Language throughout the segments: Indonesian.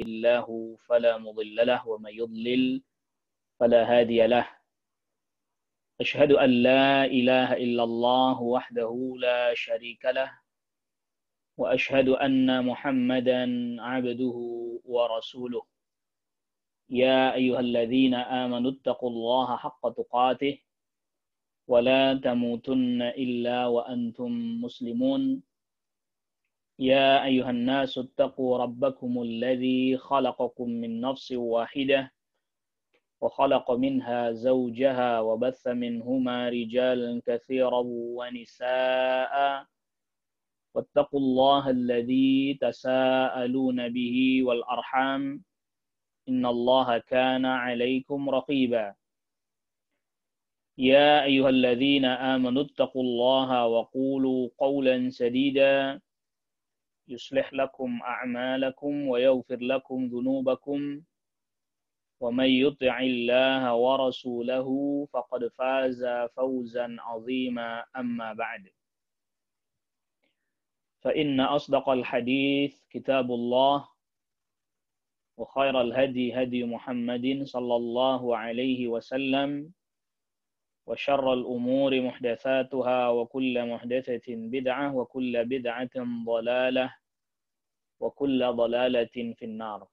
الله فلا مضل له ومن يضلل فلا هادي له أشهد أن لا إله إلا الله وحده لا شريك له وأشهد أن محمدا عبده ورسوله يا أيها الذين آمنوا اتقوا الله حق تقاته ولا تموتن إلا وأنتم مسلمون يا أيها الناس اتقوا ربكم الذي خلقكم من نفس واحدة وخلق منها زوجها وبث منهما رجالا كثيرا ونساء واتقوا الله الذي تساءلون به والأرحام إن الله كان عليكم رقيبا يا أيها الذين آمنوا اتقوا الله وقولوا قولا سديدا يصلح لكم أعمالكم ويغفر لكم ذنوبكم ومن يطع الله ورسوله فقد فاز فوزا عظيما أما بعد فإن أصدق الحديث كتاب الله وخير الهدي هدي محمد صلى الله عليه وسلم وشر الأمور محدثاتها وكل محدثة بدعة وكل بدعة ضلالة وكل ضلالة في النار.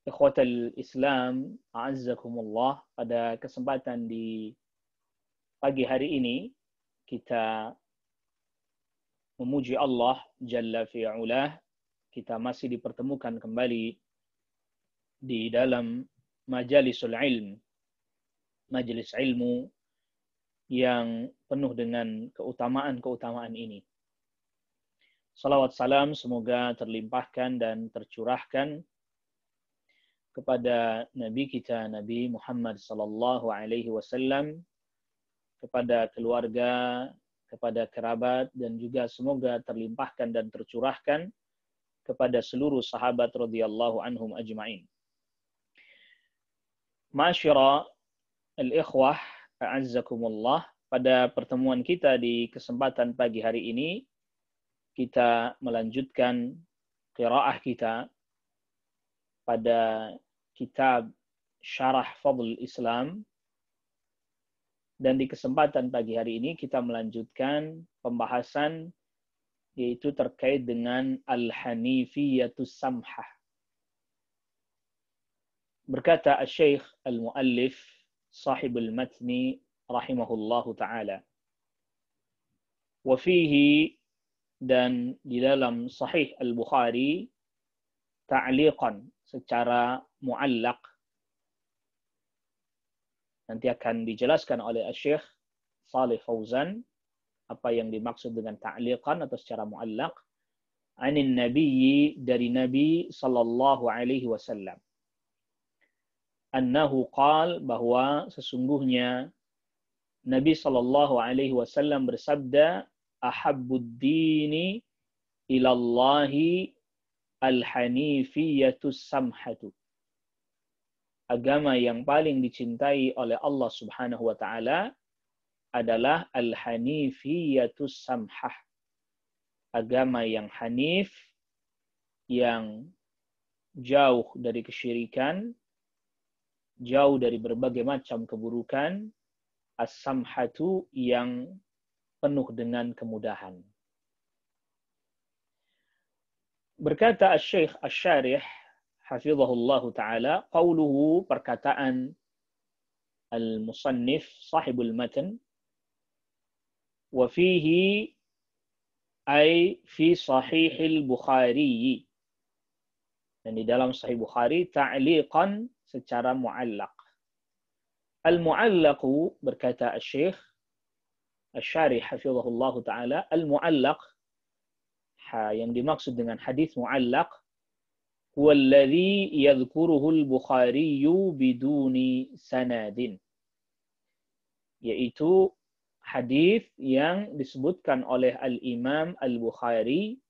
Ikhwatal Islam, a'azzakumullah, pada kesempatan di pagi hari ini kita memuji Allah Jalla fi'ulah. Kita masih dipertemukan kembali di dalam majalisul ilm, majelis ilmu yang penuh dengan keutamaan-keutamaan ini. Salawat salam semoga terlimpahkan dan tercurahkan kepada Nabi kita, Nabi Muhammad sallallahu alaihi wasallam, kepada keluarga, kepada kerabat, dan juga semoga terlimpahkan dan tercurahkan kepada seluruh sahabat radhiyallahu anhum ajma'in. Ma'asyira al-ikhwah, a'azzakumullah, pada pertemuan kita di kesempatan pagi hari ini, kita melanjutkan qiraah kita pada kitab Syarah Fadl Islam, dan di kesempatan pagi hari ini kita melanjutkan pembahasan yaitu terkait dengan Al-Hanifiyatus Samhah. Berkata Al-Syeikh Al-Muallif Sahibul Matni rahimahullahu ta'ala, wa fihi, dan di dalam Sahih Al-Bukhari, ta'liqan, secara muallaq, nanti akan dijelaskan oleh Al-Syeikh Salih Fauzan apa yang dimaksud dengan ta'liqan atau secara muallaq, anin nabiyyi, dari Nabi sallallahu alaihi wasallam, annahu qal, bahwa sesungguhnya Nabi sallallahu alaihi wasallam bersabda, ahabbud dini ilallahi al-hanifiyatus samhatu, agama yang paling dicintai oleh Allah Subhanahu wa taala adalah al-hanifiyatus samhah, agama yang hanif, yang jauh dari kesyirikan, jauh dari berbagai macam keburukan, as-samhatu, yang penuh dengan kemudahan. Berkata Al-Syeikh Asy-Syarih hafizahullahu ta'ala, qauluhu, perkataan al-musannif sahibul matan, wa fihi ay fi sahihil Bukhari, dan di dalam Sahih Bukhari, ta'liqan, secara muallaq. Al-muallaqu, berkata Al-Syeikh Asy-Syarih hafizahullahu ta'ala, al-muallaq, yang dimaksud dengan hadis muallaq, huwa alladhi yadhkuruhu al-Bukhari biduni sanadin, yaitu hadis yang disebutkan oleh Al-Imam Al-Bukhari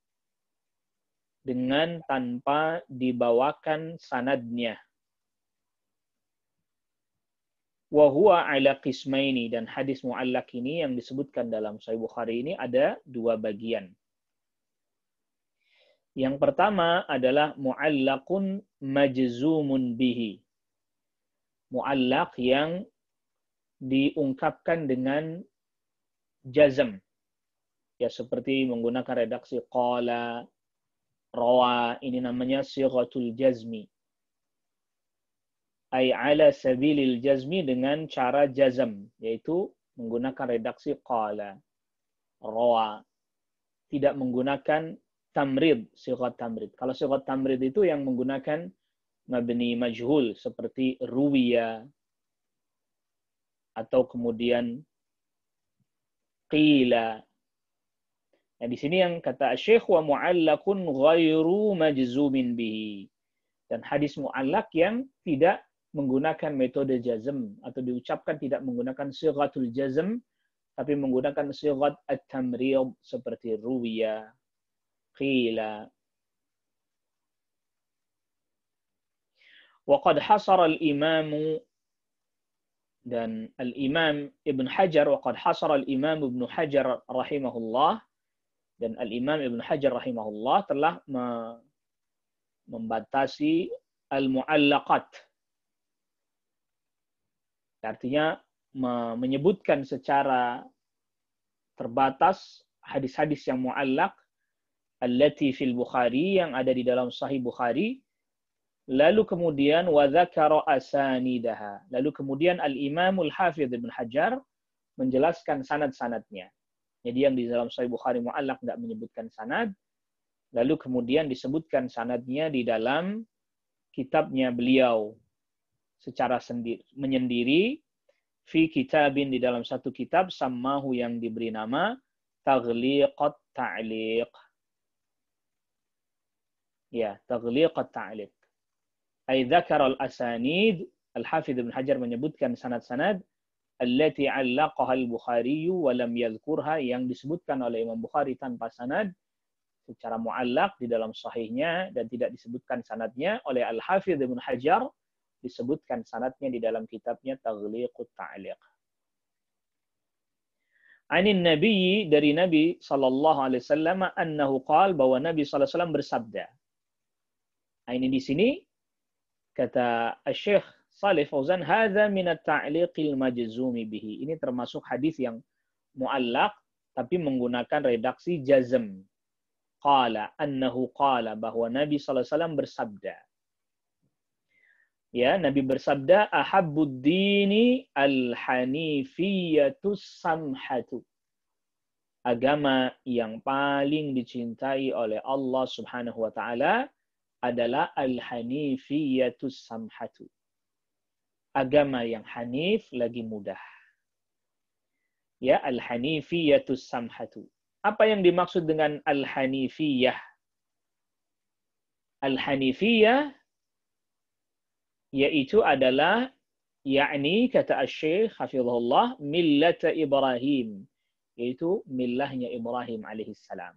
dengan tanpa dibawakan sanadnya. Wa huwa ala qismaini, dan hadis muallaq ini yang disebutkan dalam Sahih Bukhari ini ada dua bagian. Yang pertama adalah mu'allaqun majzumun bihi. Mu'allaq yang diungkapkan dengan jazm. Ya, seperti menggunakan redaksi qala, rawa, ini namanya sighatul jazmi. Ay ala sabilil jazmi, dengan cara jazm, yaitu menggunakan redaksi qala, rawa. Tidak menggunakan tamrid, sighat tamrid. Kalau sighat tamrid itu yang menggunakan mabni majhul seperti ruwiya atau kemudian qila. Nah, di sini yang kata Syekh wa mu'allaqun ghairu majzumin bihi. Dan hadis mu'allaq yang tidak menggunakan metode jazm atau diucapkan tidak menggunakan sighatul jazm tapi menggunakan sighat at-tamrid seperti ruwiya, qila. Wa qad hasara al-imam, dan al-imam Ibn Hajar, wa qad hasara al-imam Ibn Hajar rahimahullah, dan al-imam Ibn Hajar rahimahullah telah membatasi al-mu'allaqat. Artinya menyebutkan secara terbatas hadis-hadis yang mu'allaq allati fil Bukhari, yang ada di dalam Sahih Bukhari. Lalu kemudian wa dzakara asanidaha. Lalu kemudian al-Imamul Hafidz Ibnu Hajar menjelaskan sanad-sanadnya. Jadi yang di dalam Sahih Bukhari mu'allaq enggak menyebutkan sanad, lalu kemudian disebutkan sanadnya di dalam kitabnya beliau secara menyendiri, fi kitabin, di dalam satu kitab, sammahu, yang diberi nama Taghliqat Ta'liq. Ya, Taghliqat Ta'liq. Ay dzakara al-asanid, Al-Hafidz Ibnu Hajar menyebutkan sanad-sanad allati 'allaqaha al-Bukhari wa lam yadhkurha, yang disebutkan oleh Imam Bukhari tanpa sanad secara mu'allaq di dalam sahihnya, dan tidak disebutkan sanadnya oleh Al-Hafidz Ibnu Hajar, disebutkan sanadnya di dalam kitabnya Taghliqut Ta'liq. Anin Nabi, dari Nabi sallallahu alaihi wasallam, annahu qala, bahwa Nabi sallallahu alaihi wasallam bersabda. Nah, ini di sini kata Syekh Shalih Fauzan, hadza min at-ta'liqil majzumi bihi. Ini termasuk hadis yang mu'allaq tapi menggunakan redaksi jazm. Qala, annahu qala, bahwa Nabi sallallahu alaihi wasallam bersabda. Ya, Nabi bersabda, ahabbud dini al-hanifiyatus samhatu. Agama yang paling dicintai oleh Allah Subhanahu wa taala adalah al-hanifiyatus samhatu. Agama yang hanif lagi mudah. Ya, al-hanifiyatus samhatu. Apa yang dimaksud dengan al-hanifiyah? Al-hanifiyah yaitu adalah, yakni kata Asy-Syaikh hafizahullah, millata Ibrahim, yaitu millahnya Ibrahim alaihissalam.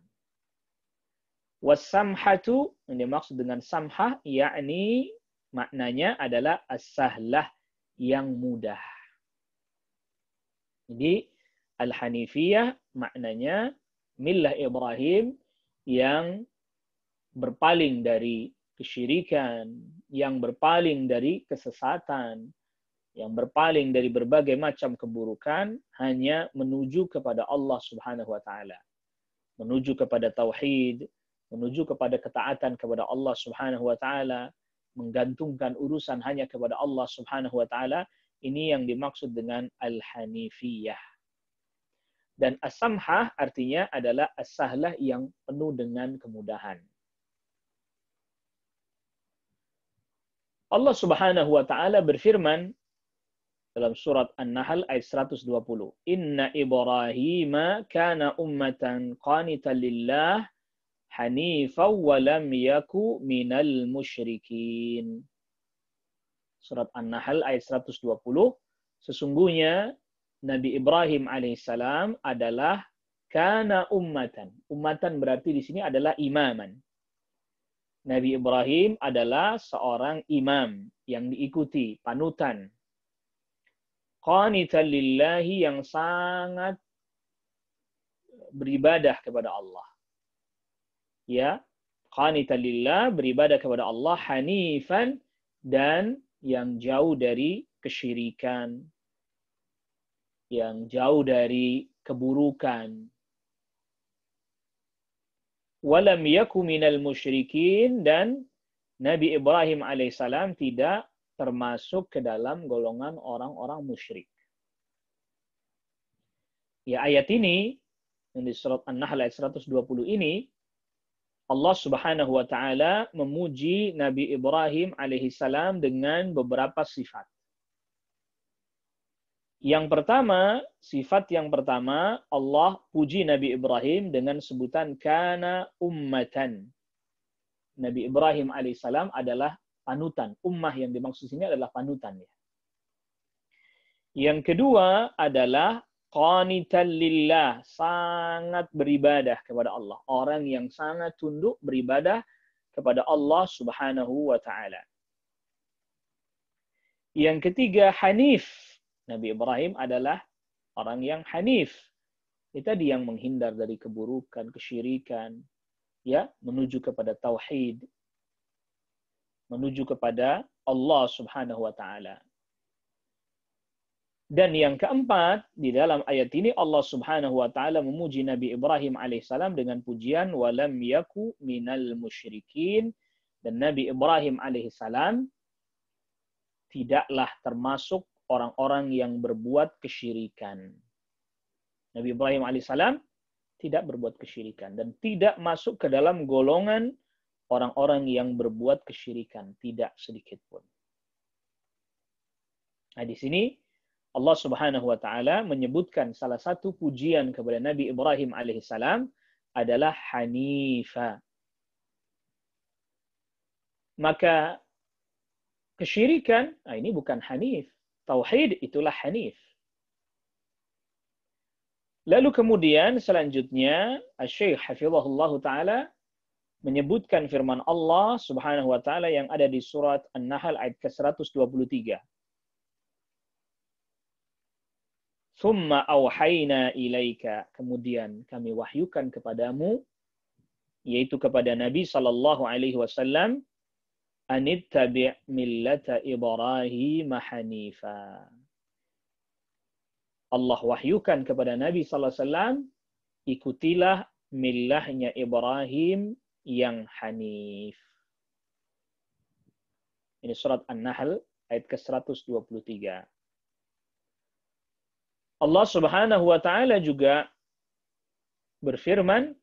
Was-samhatu, yang dimaksud dengan samhah, yakni maknanya adalah as-sahlah, yang mudah. Jadi al-hanifiyah maknanya millah Ibrahim, yang berpaling dari kesyirikan, yang berpaling dari kesesatan, yang berpaling dari berbagai macam keburukan, hanya menuju kepada Allah Subhanahu wa taala. Menuju kepada tauhid, menuju kepada ketaatan kepada Allah Subhanahu wa taala, menggantungkan urusan hanya kepada Allah Subhanahu wa taala. Ini yang dimaksud dengan al-hanifiyah. Dan as-samhah artinya adalah as-sahlah, yang penuh dengan kemudahan. Allah Subhanahu wa taala berfirman dalam surat An-Nahl ayat 120. Inna Ibrahim kana ummatan qanitan lillah hanifan wa lam yaku minal musyrikin. Surat An-Nahl ayat 120. Sesungguhnya Nabi Ibrahim alaihissalam adalah kana ummatan. Ummatan berarti di sini adalah imaman. Nabi Ibrahim adalah seorang imam yang diikuti, panutan. Qanitan lillahi, yang sangat beribadah kepada Allah. Ya, Qanitan lillah, beribadah kepada Allah, hanifan, dan yang jauh dari kesyirikan, yang jauh dari keburukan. Walam yaku minal musyrikin, dan Nabi Ibrahim alaihissalam tidak termasuk ke dalam golongan orang-orang musyrik. Ya, ayat ini, yang di surat An-Nahl ayat 120 ini, Allah Subhanahu wa taala memuji Nabi Ibrahim alaihissalam dengan beberapa sifat. Yang pertama, sifat yang pertama, Allah puji Nabi Ibrahim dengan sebutan kana ummatan. Nabi Ibrahim alaihissalam adalah panutan. Ummah yang dimaksud sini adalah panutan. Yang kedua adalah qanitan lillah, sangat beribadah kepada Allah. Orang yang sangat tunduk beribadah kepada Allah Subhanahu wa taala. Yang ketiga, hanif. Nabi Ibrahim adalah orang yang hanif. Itu tadi yang menghindar dari keburukan, kesyirikan, ya, menuju kepada tauhid, menuju kepada Allah Subhanahu wa taala. Dan yang keempat, di dalam ayat ini Allah Subhanahu wa taala memuji Nabi Ibrahim alaihissalam dengan pujian walam yaku minal musyrikin, dan Nabi Ibrahim alaihissalam tidaklah termasuk orang-orang yang berbuat kesyirikan. Nabi Ibrahim alaihissalam tidak berbuat kesyirikan dan tidak masuk ke dalam golongan orang-orang yang berbuat kesyirikan, tidak sedikit pun. Nah, di sini Allah Subhanahu wa taala menyebutkan salah satu pujian kepada Nabi Ibrahim alaihissalam adalah hanifa. Maka kesyirikan, ini bukan hanif. Tauhid itulah hanif. Lalu kemudian selanjutnya Asy-Syaikh hafizahullah taala menyebutkan firman Allah Subhanahu wa taala yang ada di surat An-Nahl ayat ke-123. Tsumma auhayna ilaika, kemudian kami wahyukan kepadamu, yaitu kepada Nabi sallallahu alaihi wasallam, anittabi' millata Ibrahim hanifa. Allah wahyukan kepada Nabi sallallahu alaihi wasallam, ikutilah millahnya Ibrahim yang hanif. Ini surat An-Nahl ayat ke-123. Allah Subhanahu wa taala juga berfirman,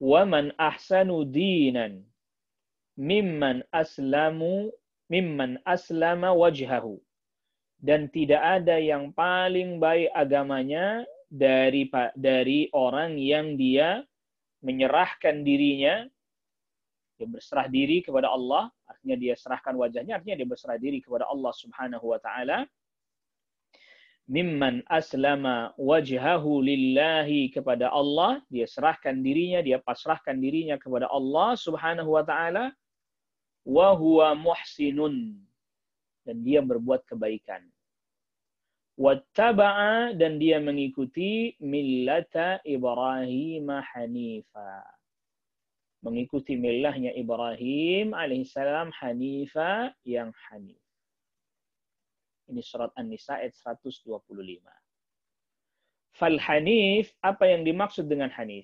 "Wa man ahsanu dinan mimman aslama wajhahu." Dan tidak ada yang paling baik agamanya dari orang yang dia menyerahkan dirinya, dia berserah diri kepada Allah, artinya dia serahkan wajahnya, artinya dia berserah diri kepada Allah Subhanahu wa taala. Mimman aslama wajhahu lillahi, kepada Allah, dia serahkan dirinya, dia pasrahkan dirinya kepada Allah Subhanahu wa taala, wa huwa muhsinun, dan dia berbuat kebaikan. Wattaba'a, dan dia mengikuti millata Ibrahim hanifa. Mengikuti millahnya Ibrahim alaihissalam hanifa, yang hanif. Ini surat An-Nisa ayat 125. Fal hanif, apa yang dimaksud dengan hanif?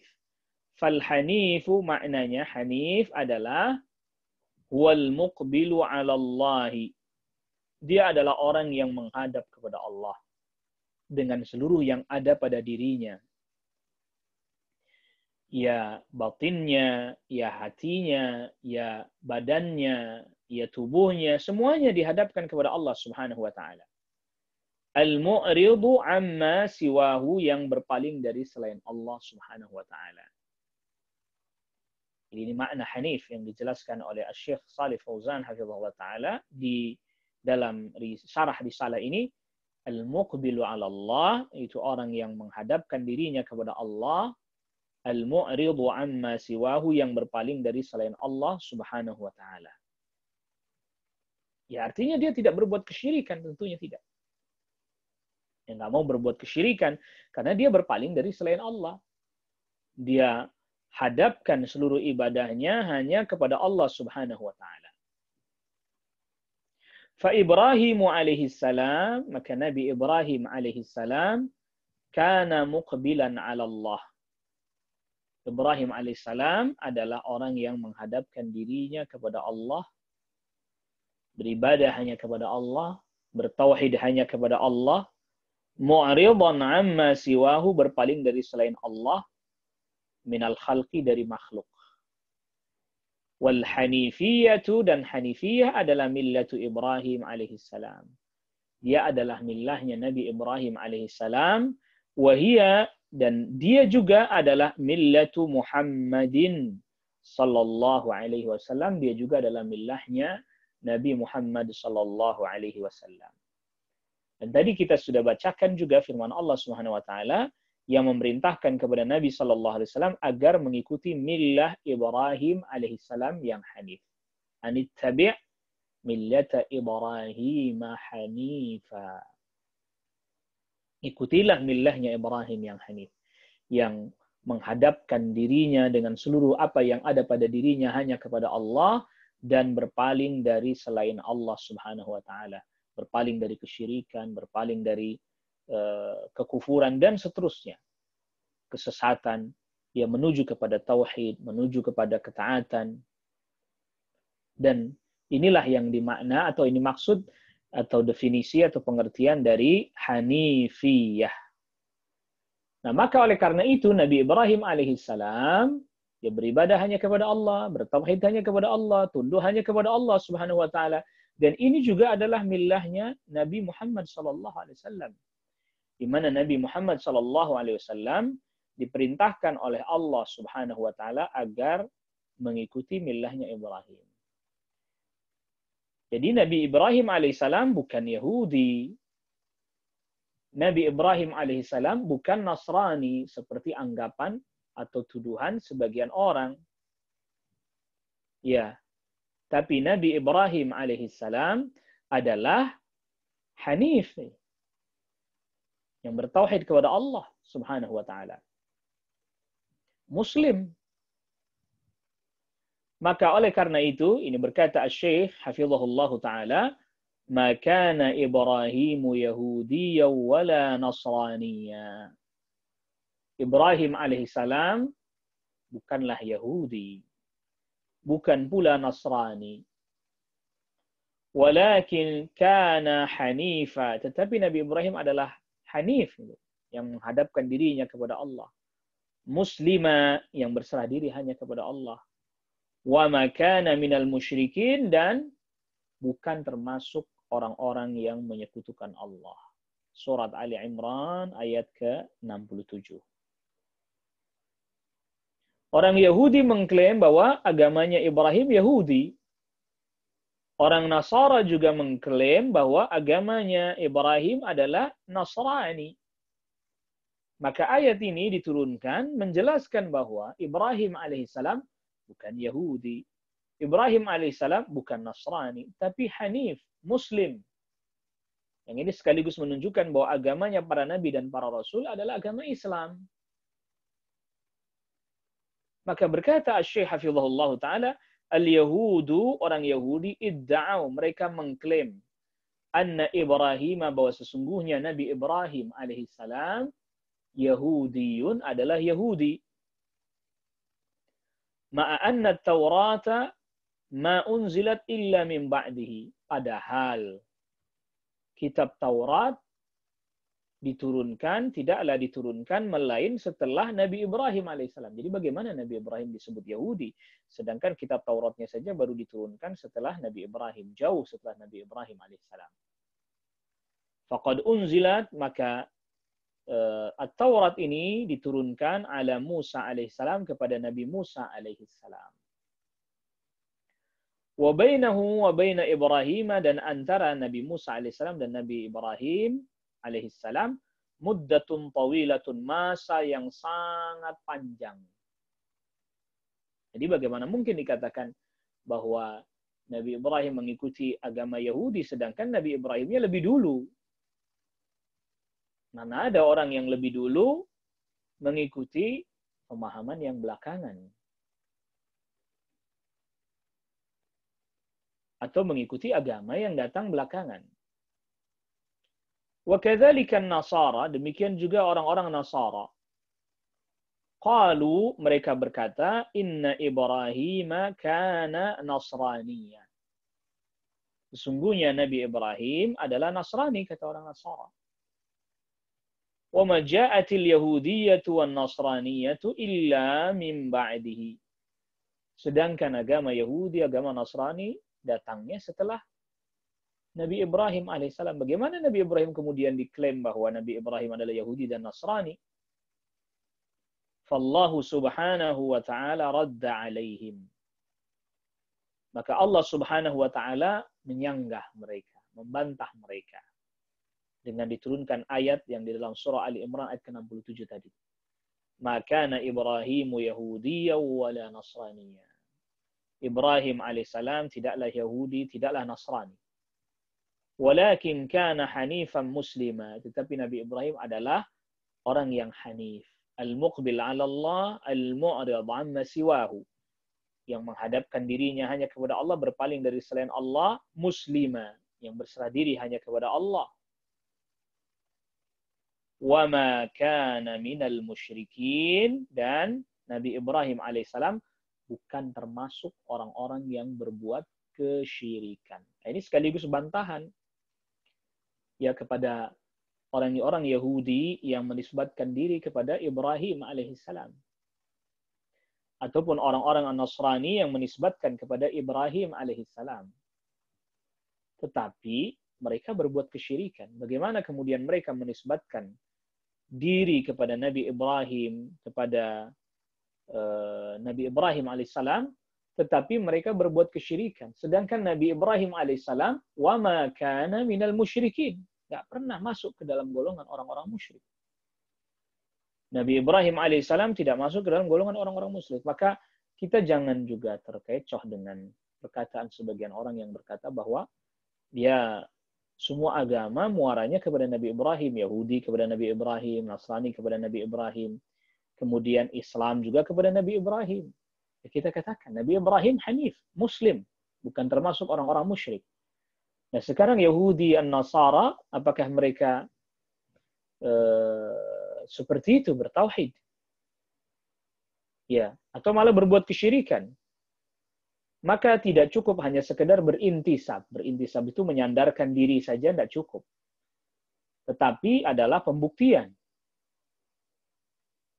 Fal hanifu, maknanya hanif adalah wal muqbilu 'ala Allahi. Dia adalah orang yang menghadap kepada Allah dengan seluruh yang ada pada dirinya. Ya batinnya, ya hatinya, ya badannya, ya tubuhnya, semuanya dihadapkan kepada Allah Subhanahu wa taala. Al-mu'ridu amma siwahu, yang berpaling dari selain Allah Subhanahu wa taala. Ini makna hanif yang dijelaskan oleh Asy-Syaikh Shalih Fauzan hafizahullah taala di dalam syarah risalah ini. Al-muqbilu 'ala Allah, itu orang yang menghadapkan dirinya kepada Allah. Al-mu'ridu amma siwahu, yang berpaling dari selain Allah Subhanahu wa taala. Ya, artinya dia tidak berbuat kesyirikan, tentunya tidak. Yang nggak mau berbuat kesyirikan karena dia berpaling dari selain Allah. Dia hadapkan seluruh ibadahnya hanya kepada Allah Subhanahu wa taala. Fa Ibrahim alaihi salam, maka Nabi Ibrahim alaihi salam kana muqbilan 'ala Allah. Ibrahim alaihissalam adalah orang yang menghadapkan dirinya kepada Allah, beribadah hanya kepada Allah, bertauhid hanya kepada Allah, mu'ridan amma siwahu, berpaling dari selain Allah, minal khalqi, dari makhluk. Wal hanifiyatu, dan hanifiyah adalah millatu Ibrahim alaihissalam. Dia adalah millahnya Nabi Ibrahim alaihissalam, wahia, dan dia juga adalah millatu Muhammadin sallallahu alaihi wasallam. Dia juga adalah millahnya Nabi Muhammad sallallahu alaihi wasallam. Dan tadi kita sudah bacakan juga firman Allah Subhanahu wa taala yang memerintahkan kepada Nabi sallallahu alaihi wasallam agar mengikuti millah Ibrahim alaihi salam yang hanif. Anittabi' millata Ibrahim hanifa. Ikutilah millahnya Ibrahim yang hanif, yang menghadapkan dirinya dengan seluruh apa yang ada pada dirinya hanya kepada Allah dan berpaling dari selain Allah Subhanahu wa taala, berpaling dari kesyirikan, berpaling dari kekufuran dan seterusnya, kesesatan, yang menuju kepada tauhid, menuju kepada ketaatan. Dan inilah yang dimakna atau ini maksud atau definisi atau pengertian dari hanifiyah. Nah, maka oleh karena itu Nabi Ibrahim alaihissalam, dia beribadah hanya kepada Allah, bertauhid hanya kepada Allah, tunduk hanya kepada Allah Subhanahu wa taala. Dan ini juga adalah millahnya Nabi Muhammad sallallahu alaihi wasallam. Di mana Nabi Muhammad sallallahu alaihi wasallam diperintahkan oleh Allah Subhanahu wa taala agar mengikuti millahnya Ibrahim. Jadi Nabi Ibrahim alaihissalam bukan Yahudi. Nabi Ibrahim alaihissalam bukan Nasrani seperti anggapan atau tuduhan sebagian orang. Ya, tapi Nabi Ibrahim alaihissalam adalah Hanif, yang bertauhid kepada Allah Subhanahu wa taala. Muslim. Maka oleh karena itu, ini berkata Asy-Syaikh hafizahullah taala, "Ma kana Ibrahimu Yahudiyyan wala Nasraniyya." Ibrahim alaihissalam bukanlah Yahudi, bukan pula Nasrani. Walakin kana hanifa, tetapi Nabi Ibrahim adalah hanif, yang menghadapkan dirinya kepada Allah. Muslima, yang berserah diri hanya kepada Allah. Wa ma kana minal musyrikin, dan bukan termasuk orang-orang yang menyekutukan Allah. Surat Ali Imran ayat ke-67. Orang Yahudi mengklaim bahwa agamanya Ibrahim Yahudi. Orang Nasara juga mengklaim bahwa agamanya Ibrahim adalah Nasrani. Maka ayat ini diturunkan menjelaskan bahwa Ibrahim alaihissalam bukan Yahudi. Ibrahim alaihissalam bukan Nasrani, tapi Hanif, Muslim. Yang ini sekaligus menunjukkan bahwa agamanya para nabi dan para rasul adalah agama Islam. Maka berkata Asy-Syaikh hafizahullah taala, al-Yahudu, orang Yahudi, idda'au, mereka mengklaim, anna Ibrahim, bahwa sesungguhnya Nabi Ibrahim alaihissalam, Yahudiyun, adalah Yahudi. Ma'a anna Taurata ma unzilat illa min ba'dihi. Padahal kitab Taurat tidaklah diturunkan melain setelah Nabi Ibrahim alaihissalam. Jadi bagaimana Nabi Ibrahim disebut Yahudi? Sedangkan kitab Tauratnya saja baru diturunkan setelah Nabi Ibrahim, jauh setelah Nabi Ibrahim alaihissalam. Faqad unzilat, maka At-Taurat ini diturunkan ala Musa alaihissalam, kepada Nabi Musa alaihissalam. Wa bainahu wa baina Ibrahim, dan antara Nabi Musa alaihissalam dan Nabi Ibrahim alaihissalam muddatun tawilatun, masa yang sangat panjang. Jadi bagaimana mungkin dikatakan bahwa Nabi Ibrahim mengikuti agama Yahudi sedangkan Nabi Ibrahimnya lebih dulu? Mana ada orang yang lebih dulu mengikuti pemahaman yang belakangan. Atau mengikuti agama yang datang belakangan. Wa kadzalika an-nasara, demikian juga orang-orang Nasara. Qalu, mereka berkata, inna Ibrahim kana nasraniya. Sesungguhnya Nabi Ibrahim adalah Nasrani, kata orang Nasara. Wa ma ja'atil yahudiyyatu wan nasraniyatu illa min ba'dihi. Sedangkan agama Yahudi, agama Nasrani datangnya setelah Nabi Ibrahim alaihissalam. Bagaimana Nabi Ibrahim kemudian diklaim bahwa Nabi Ibrahim adalah Yahudi dan Nasrani? Fallahu subhanahu wa ta'ala radda alaihim. Maka Allah subhanahu wa ta'ala menyanggah mereka, membantah mereka. Dengan diturunkan ayat yang di dalam surah Ali Imran ayat ke-67 tadi. Maka Ibrahimu Yahudiyya wala Nasraniyya. Ibrahim alaihissalam tidaklah Yahudi, tidaklah Nasrani. Walakin kana hanifan muslima. Tetapi Nabi Ibrahim adalah orang yang hanif. Al-muqbil ala Allah, al-mu'rid amma siwahu. Yang menghadapkan dirinya hanya kepada Allah, berpaling dari selain Allah, muslima. Yang berserah diri hanya kepada Allah. Wa ma kana minal musyrikin. Dan Nabi Ibrahim alaihissalam bukan termasuk orang-orang yang berbuat kesyirikan. Nah, ini sekaligus bantahan ya kepada orang-orang Yahudi yang menisbatkan diri kepada Ibrahim alaihissalam. Ataupun orang-orang Nasrani yang menisbatkan kepada Ibrahim alaihissalam. Tetapi mereka berbuat kesyirikan. Bagaimana kemudian mereka menisbatkan diri kepada Nabi Ibrahim, kepada Nabi Ibrahim alaihissalam, tetapi mereka berbuat kesyirikan. Sedangkan Nabi Ibrahim alaihissalam, wa ma kana minal musyrikin. Tidak pernah masuk ke dalam golongan orang-orang musyrik. Nabi Ibrahim alaihissalam tidak masuk ke dalam golongan orang-orang musyrik. Maka kita jangan juga terkecoh dengan perkataan sebagian orang yang berkata bahwa dia semua agama muaranya kepada Nabi Ibrahim. Yahudi kepada Nabi Ibrahim, Nasrani kepada Nabi Ibrahim. Kemudian Islam juga kepada Nabi Ibrahim. Kita katakan Nabi Ibrahim hanif, muslim, bukan termasuk orang-orang musyrik. Nah, sekarang Yahudi dan Nasara, apakah mereka seperti itu bertauhid? Ya, atau malah berbuat kesyirikan? Maka tidak cukup hanya sekedar berintisab. Berintisab itu menyandarkan diri saja tidak cukup. Tetapi adalah pembuktian.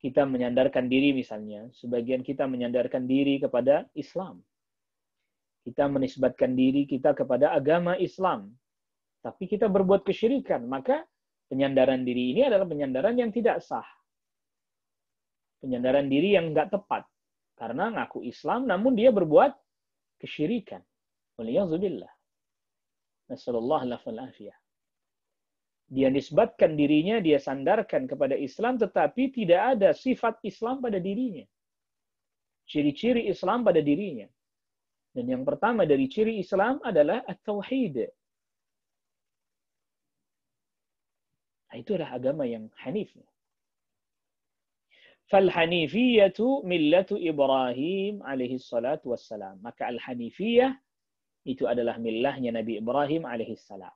Kita menyandarkan diri misalnya, sebagian kita menyandarkan diri kepada Islam. Kita menisbatkan diri kita kepada agama Islam. Tapi kita berbuat kesyirikan. Maka penyandaran diri ini adalah penyandaran yang tidak sah. Penyandaran diri yang enggak tepat. Karena ngaku Islam namun dia berbuat kesyirikan. Waliyahzubillah. Nasallallahu alaihi. Dia nisbatkan dirinya, dia sandarkan kepada Islam, tetapi tidak ada sifat Islam pada dirinya. Ciri-ciri Islam pada dirinya. Dan yang pertama dari ciri Islam adalah at-tauhid. Nah, itu adalah agama yang hanif. Fal-hanifiyatu millatu Ibrahim alaihi salatu wassalam. Maka al-hanifiyah itu adalah millahnya Nabi Ibrahim alaihi salam.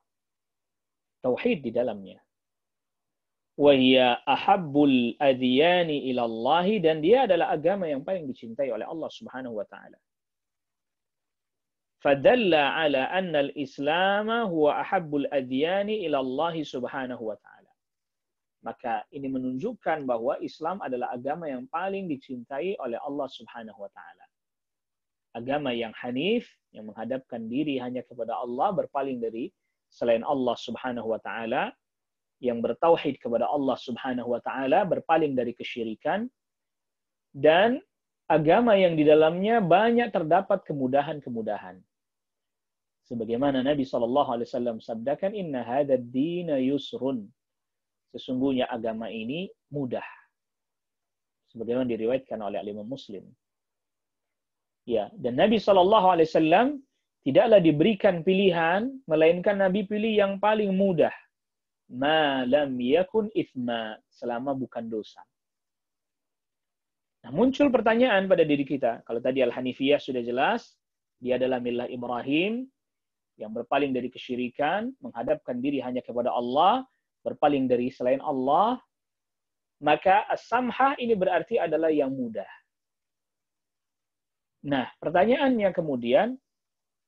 Tauhid di dalamnya. Wa hiya ahabbul adyani ila Allah, dan dia adalah agama yang paling dicintai oleh Allah Subhanahu wa taala. Fadalla ala anna al-Islam huwa ahabbul adyani ila Allah Subhanahu wa taala. Maka ini menunjukkan bahwa Islam adalah agama yang paling dicintai oleh Allah Subhanahu wa taala. Agama yang hanif, yang menghadapkan diri hanya kepada Allah, berpaling dari selain Allah Subhanahu wa taala, yang bertauhid kepada Allah Subhanahu wa taala, berpaling dari kesyirikan, dan agama yang di dalamnya banyak terdapat kemudahan-kemudahan. Sebagaimana Nabi SAW sabdakan, inna hadzal dina yusrun. Sesungguhnya agama ini mudah. Sebagaimana diriwayatkan oleh Imam Muslim. Ya, dan Nabi SAW tidaklah diberikan pilihan, melainkan Nabi pilih yang paling mudah. Ma lam yakun ithma, selama bukan dosa. Nah, muncul pertanyaan pada diri kita. Kalau tadi Al-Hanifiyah sudah jelas, dia adalah millah Ibrahim, yang berpaling dari kesyirikan, menghadapkan diri hanya kepada Allah, berpaling dari selain Allah, maka as-samhah ini berarti adalah yang mudah. Nah, pertanyaannya kemudian,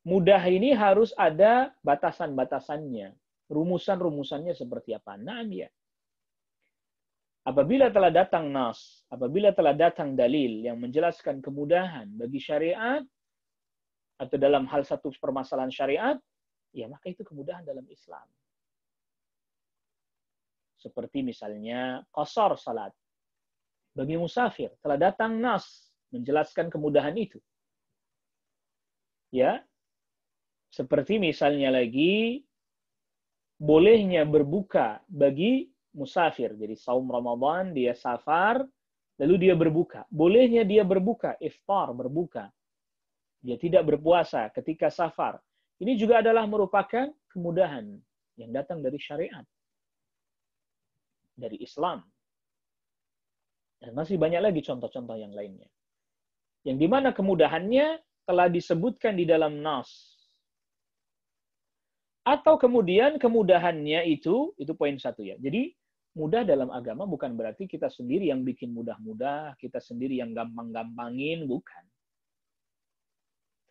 mudah ini harus ada batasan-batasannya. Rumusan-rumusannya seperti apa? Nah, ya. Apabila telah datang nas, apabila telah datang dalil yang menjelaskan kemudahan bagi syariat, atau dalam hal satu permasalahan syariat, ya maka itu kemudahan dalam Islam. Seperti misalnya qasar salat. Bagi musafir, telah datang nas menjelaskan kemudahan itu. Ya, seperti misalnya lagi, bolehnya berbuka bagi musafir. Jadi saum Ramadan, dia safar, lalu dia berbuka. Bolehnya dia berbuka, iftar, berbuka. Dia tidak berpuasa ketika safar. Ini juga adalah merupakan kemudahan yang datang dari syariat. Dari Islam. Dan masih banyak lagi contoh-contoh yang lainnya. Yang dimana kemudahannya telah disebutkan di dalam nas. Atau kemudian kemudahannya itu poin satu ya. Jadi mudah dalam agama bukan berarti kita sendiri yang bikin mudah-mudah, kita sendiri yang gampang-gampangin, bukan.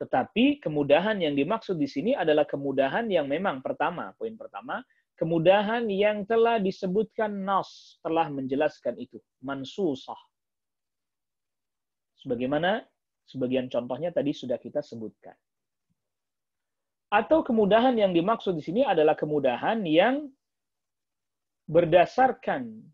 Tetapi kemudahan yang dimaksud di sini adalah kemudahan yang memang pertama, poin pertama, kemudahan yang telah disebutkan nas, telah menjelaskan itu, mansusah. Sebagaimana sebagian contohnya tadi sudah kita sebutkan. Atau kemudahan yang dimaksud di sini adalah kemudahan yang berdasarkan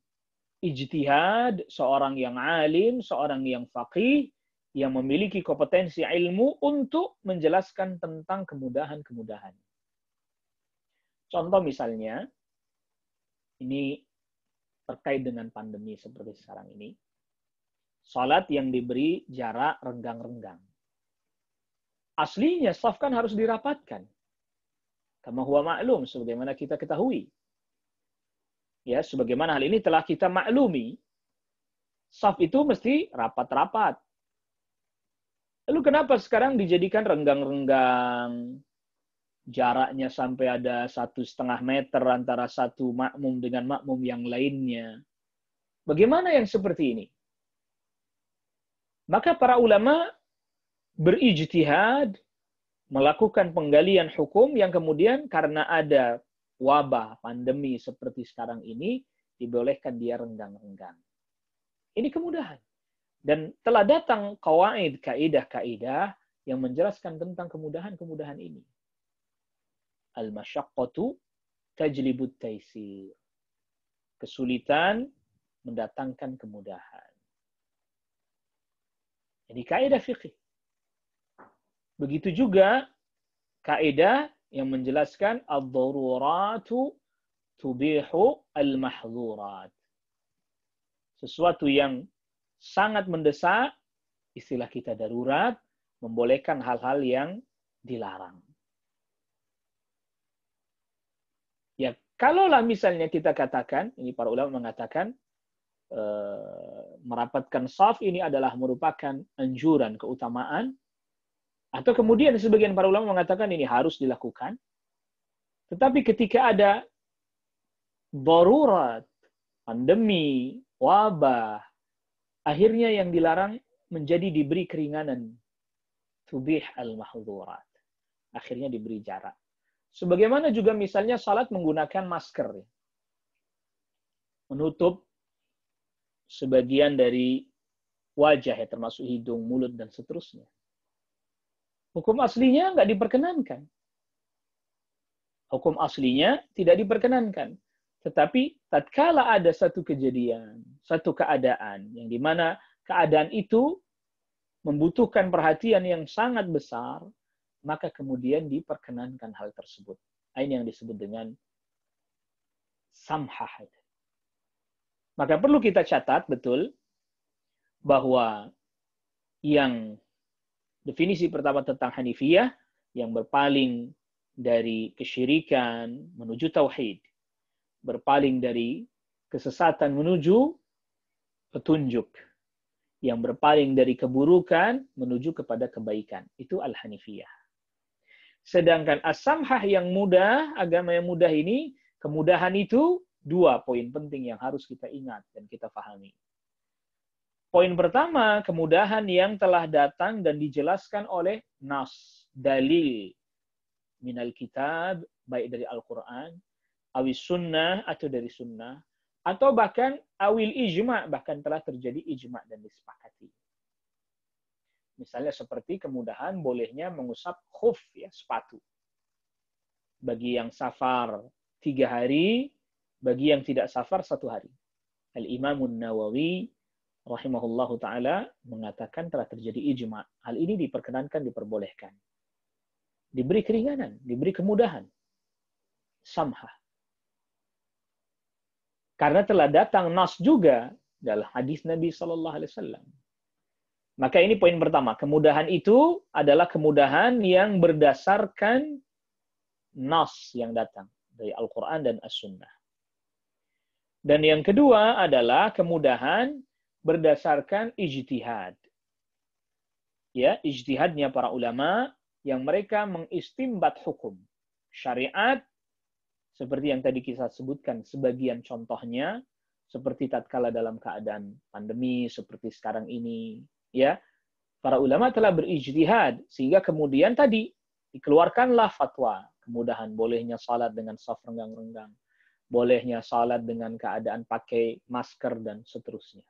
ijtihad seorang yang alim, seorang yang faqih, yang memiliki kompetensi ilmu untuk menjelaskan tentang kemudahan-kemudahan. Contoh misalnya, ini terkait dengan pandemi seperti sekarang ini, salat yang diberi jarak renggang-renggang. Aslinya shaf kan harus dirapatkan. Kama huwa maklum, sebagaimana kita ketahui. Ya, sebagaimana hal ini telah kita maklumi. Shaf itu mesti rapat-rapat. Lalu kenapa sekarang dijadikan renggang-renggang? Jaraknya sampai ada 1,5 meter antara satu makmum dengan makmum yang lainnya. Bagaimana yang seperti ini? Maka para ulama berijtihad, melakukan penggalian hukum yang kemudian karena ada wabah, pandemi seperti sekarang ini, dibolehkan dia renggang-renggang. Ini kemudahan. Dan telah datang qawaid, kaidah-kaidah yang menjelaskan tentang kemudahan-kemudahan ini. Al-masyaqqatu tajlibut taisir. Kesulitan mendatangkan kemudahan. Ini kaidah fikih. Begitu juga kaidah yang menjelaskan ad-daruratu tubihu al-mahdzurat. Sesuatu yang sangat mendesak, istilah kita darurat, membolehkan hal-hal yang dilarang. Ya, kalaulah misalnya kita katakan, ini para ulama mengatakan, merapatkan shaf ini adalah merupakan anjuran, keutamaan, atau kemudian sebagian para ulama mengatakan ini harus dilakukan. Tetapi ketika ada darurat, pandemi, wabah, akhirnya yang dilarang menjadi diberi keringanan. Tubih al-mahdzurat. Akhirnya diberi jarak. Sebagaimana juga misalnya salat menggunakan masker. Menutup sebagian dari wajah, ya, termasuk hidung, mulut, dan seterusnya. Hukum aslinya nggak diperkenankan. Hukum aslinya tidak diperkenankan. Tetapi tatkala ada satu kejadian, satu keadaan, yang dimana keadaan itu membutuhkan perhatian yang sangat besar, maka kemudian diperkenankan hal tersebut. Ini yang disebut dengan samhah. Maka perlu kita catat betul bahwa yang definisi pertama tentang Hanifiyah, yang berpaling dari kesyirikan menuju tauhid, berpaling dari kesesatan menuju petunjuk. yang berpaling dari keburukan menuju kepada kebaikan. Itu Al-Hanifiyah. Sedangkan As-Samhah yang mudah, agama yang mudah ini, kemudahan itu 2 poin penting yang harus kita ingat dan kita pahami. Poin pertama, kemudahan yang telah datang dan dijelaskan oleh nas, dalil minal kitab, baik dari Al-Quran, awis sunnah atau dari sunnah, atau bahkan awil ijma', bahkan telah terjadi ijma' dan disepakati. Misalnya seperti kemudahan bolehnya mengusap khuf, ya, sepatu. Bagi yang safar 3 hari, bagi yang tidak safar 1 hari. Al-Imamun Nawawi rahimahullahu ta'ala mengatakan telah terjadi ijma'. Hal ini diperkenankan, diperbolehkan. Diberi keringanan, diberi kemudahan. Samhah. Karena telah datang nas juga dalam hadis Nabi Sallallahu Alaihi Wasallam. Maka ini poin pertama. Kemudahan itu adalah kemudahan yang berdasarkan nas yang datang dari Al-Quran dan As-Sunnah. Dan yang kedua adalah kemudahan berdasarkan ijtihad. Ya, ijtihadnya para ulama yang mereka mengistimbat hukum syariat. Seperti yang tadi kita sebutkan, sebagian contohnya, seperti tatkala dalam keadaan pandemi, seperti sekarang ini, ya, para ulama telah berijtihad, sehingga kemudian tadi, dikeluarkanlah fatwa, kemudahan bolehnya salat dengan saf renggang-renggang, bolehnya salat dengan keadaan pakai masker, dan seterusnya.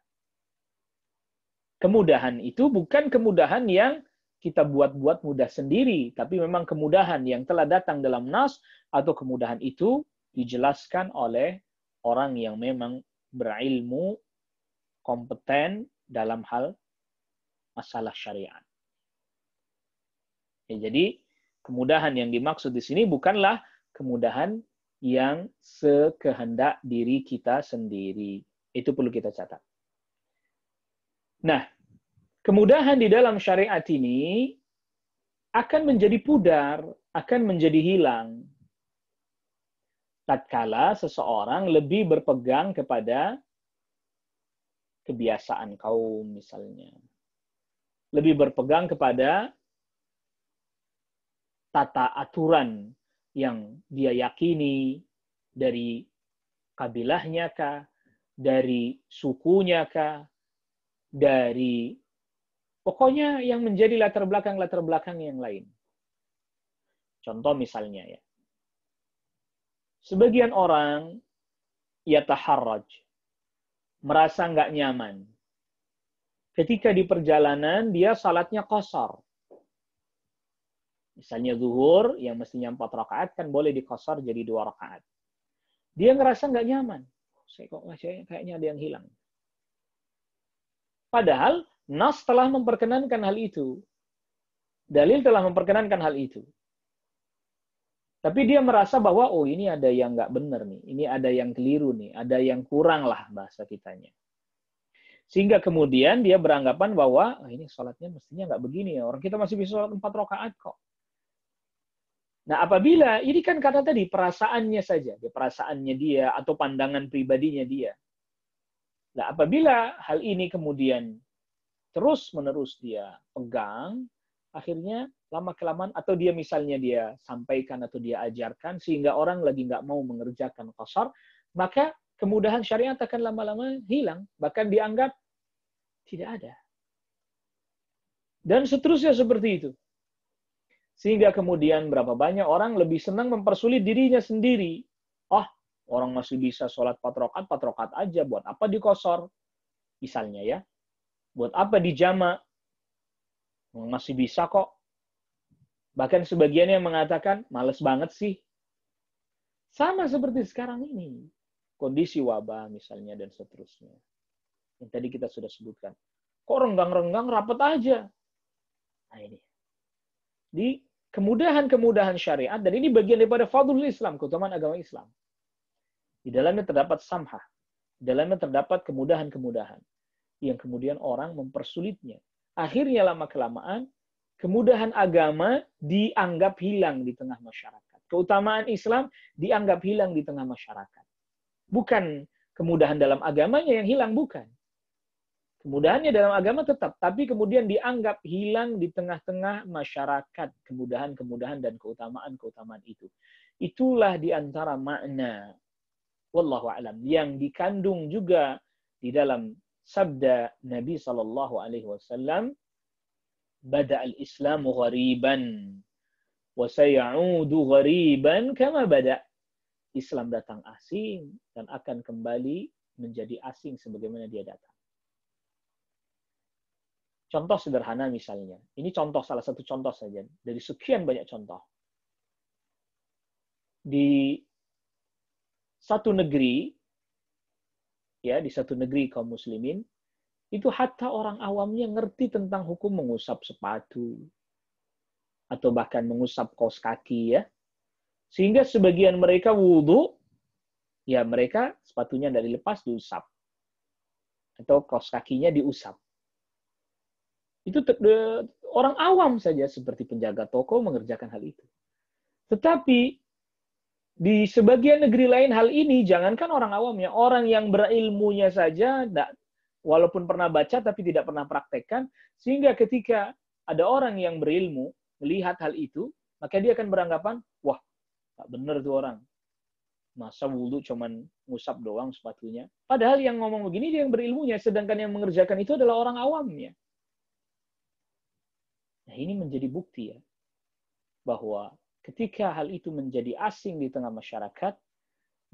Kemudahan itu bukan kemudahan yang kita buat-buat mudah sendiri, tapi memang kemudahan yang telah datang dalam nas, atau kemudahan itu dijelaskan oleh orang yang memang berilmu, kompeten dalam hal masalah syariat. Ya, jadi kemudahan yang dimaksud di sini bukanlah kemudahan yang sekehendak diri kita sendiri. Itu perlu kita catat. Nah, kemudahan di dalam syariat ini akan menjadi pudar, akan menjadi hilang. Tatkala seseorang lebih berpegang kepada kebiasaan kaum misalnya. Lebih berpegang kepada tata aturan yang dia yakini dari kabilahnya kah, dari sukunya kah, dari pokoknya yang menjadi latar belakang yang lain. Contoh misalnya ya. Sebagian orang yataharraj, merasa nggak nyaman. Ketika di perjalanan dia salatnya qashar. Misalnya zuhur yang mestinya 4 rakaat kan boleh diqashar jadi 2 rakaat. Dia ngerasa nggak nyaman. Saya kok kayaknya ada yang hilang. Padahal nas telah memperkenankan hal itu. Dalil telah memperkenankan hal itu. Tapi dia merasa bahwa, oh ini ada yang nggak benar nih, ini ada yang keliru nih, ada yang kurang lah bahasa kitanya. Sehingga kemudian dia beranggapan bahwa, ini sholatnya mestinya nggak begini ya, orang kita masih bisa sholat 4 rakaat kok. Nah apabila, ini kan kata tadi, perasaannya saja, perasaannya dia, atau pandangan pribadinya dia. Nah apabila hal ini kemudian terus-menerus dia pegang, akhirnya lama-kelamaan, atau dia misalnya dia sampaikan atau dia ajarkan, sehingga orang lagi nggak mau mengerjakan qashar, maka kemudahan syariat akan lama-lama hilang, bahkan dianggap tidak ada. Dan seterusnya seperti itu. Sehingga kemudian berapa banyak orang lebih senang mempersulit dirinya sendiri. Orang masih bisa sholat 4 rakaat aja, buat apa di qashar? Misalnya ya. Buat apa di jama'? Masih bisa kok. Bahkan sebagian yang mengatakan, males banget sih. Sama seperti sekarang ini. Kondisi wabah misalnya dan seterusnya. Yang tadi kita sudah sebutkan. Kok renggang-renggang rapat aja? Nah ini. Di kemudahan-kemudahan syariat, dan ini bagian daripada fadlul Islam, keutamaan agama Islam. Di dalamnya terdapat samhah. Di dalamnya terdapat kemudahan-kemudahan. Yang kemudian orang mempersulitnya. Akhirnya lama-kelamaan, kemudahan agama dianggap hilang di tengah masyarakat. Keutamaan Islam dianggap hilang di tengah masyarakat. Bukan kemudahan dalam agamanya yang hilang, bukan. Kemudahannya dalam agama tetap, tapi kemudian dianggap hilang di tengah-tengah masyarakat kemudahan-kemudahan dan keutamaan-keutamaan itu. Itulah di antara makna wallahu a'lam yang dikandung juga di dalam sabda Nabi sallallahu alaihi wasallam, "Bada al-Islamu ghariban wa sayaudu ghariban kama bada." Islam datang asing dan akan kembali menjadi asing sebagaimana dia datang. Contoh sederhana misalnya. Ini contoh, salah satu contoh saja. Dari sekian banyak contoh. Di satu negeri, ya, di satu negeri kaum muslimin, itu hatta orang awamnya ngerti tentang hukum mengusap sepatu. Atau bahkan mengusap kaos kaki, ya. Sehingga sebagian mereka wudhu, ya mereka sepatunya tidak dilepas, diusap. Atau kaos kakinya diusap. Itu orang awam saja seperti penjaga toko mengerjakan hal itu. Tetapi di sebagian negeri lain hal ini jangankan orang awamnya, orang yang berilmunya saja, walaupun pernah baca tapi tidak pernah praktekkan, sehingga ketika ada orang yang berilmu melihat hal itu, maka dia akan beranggapan, wah, tak benar tuh orang. Masa wudhu cuman ngusap doang sepatunya. Padahal yang ngomong begini dia yang berilmunya, sedangkan yang mengerjakan itu adalah orang awamnya. Nah, ini menjadi bukti ya, bahwa ketika hal itu menjadi asing di tengah masyarakat,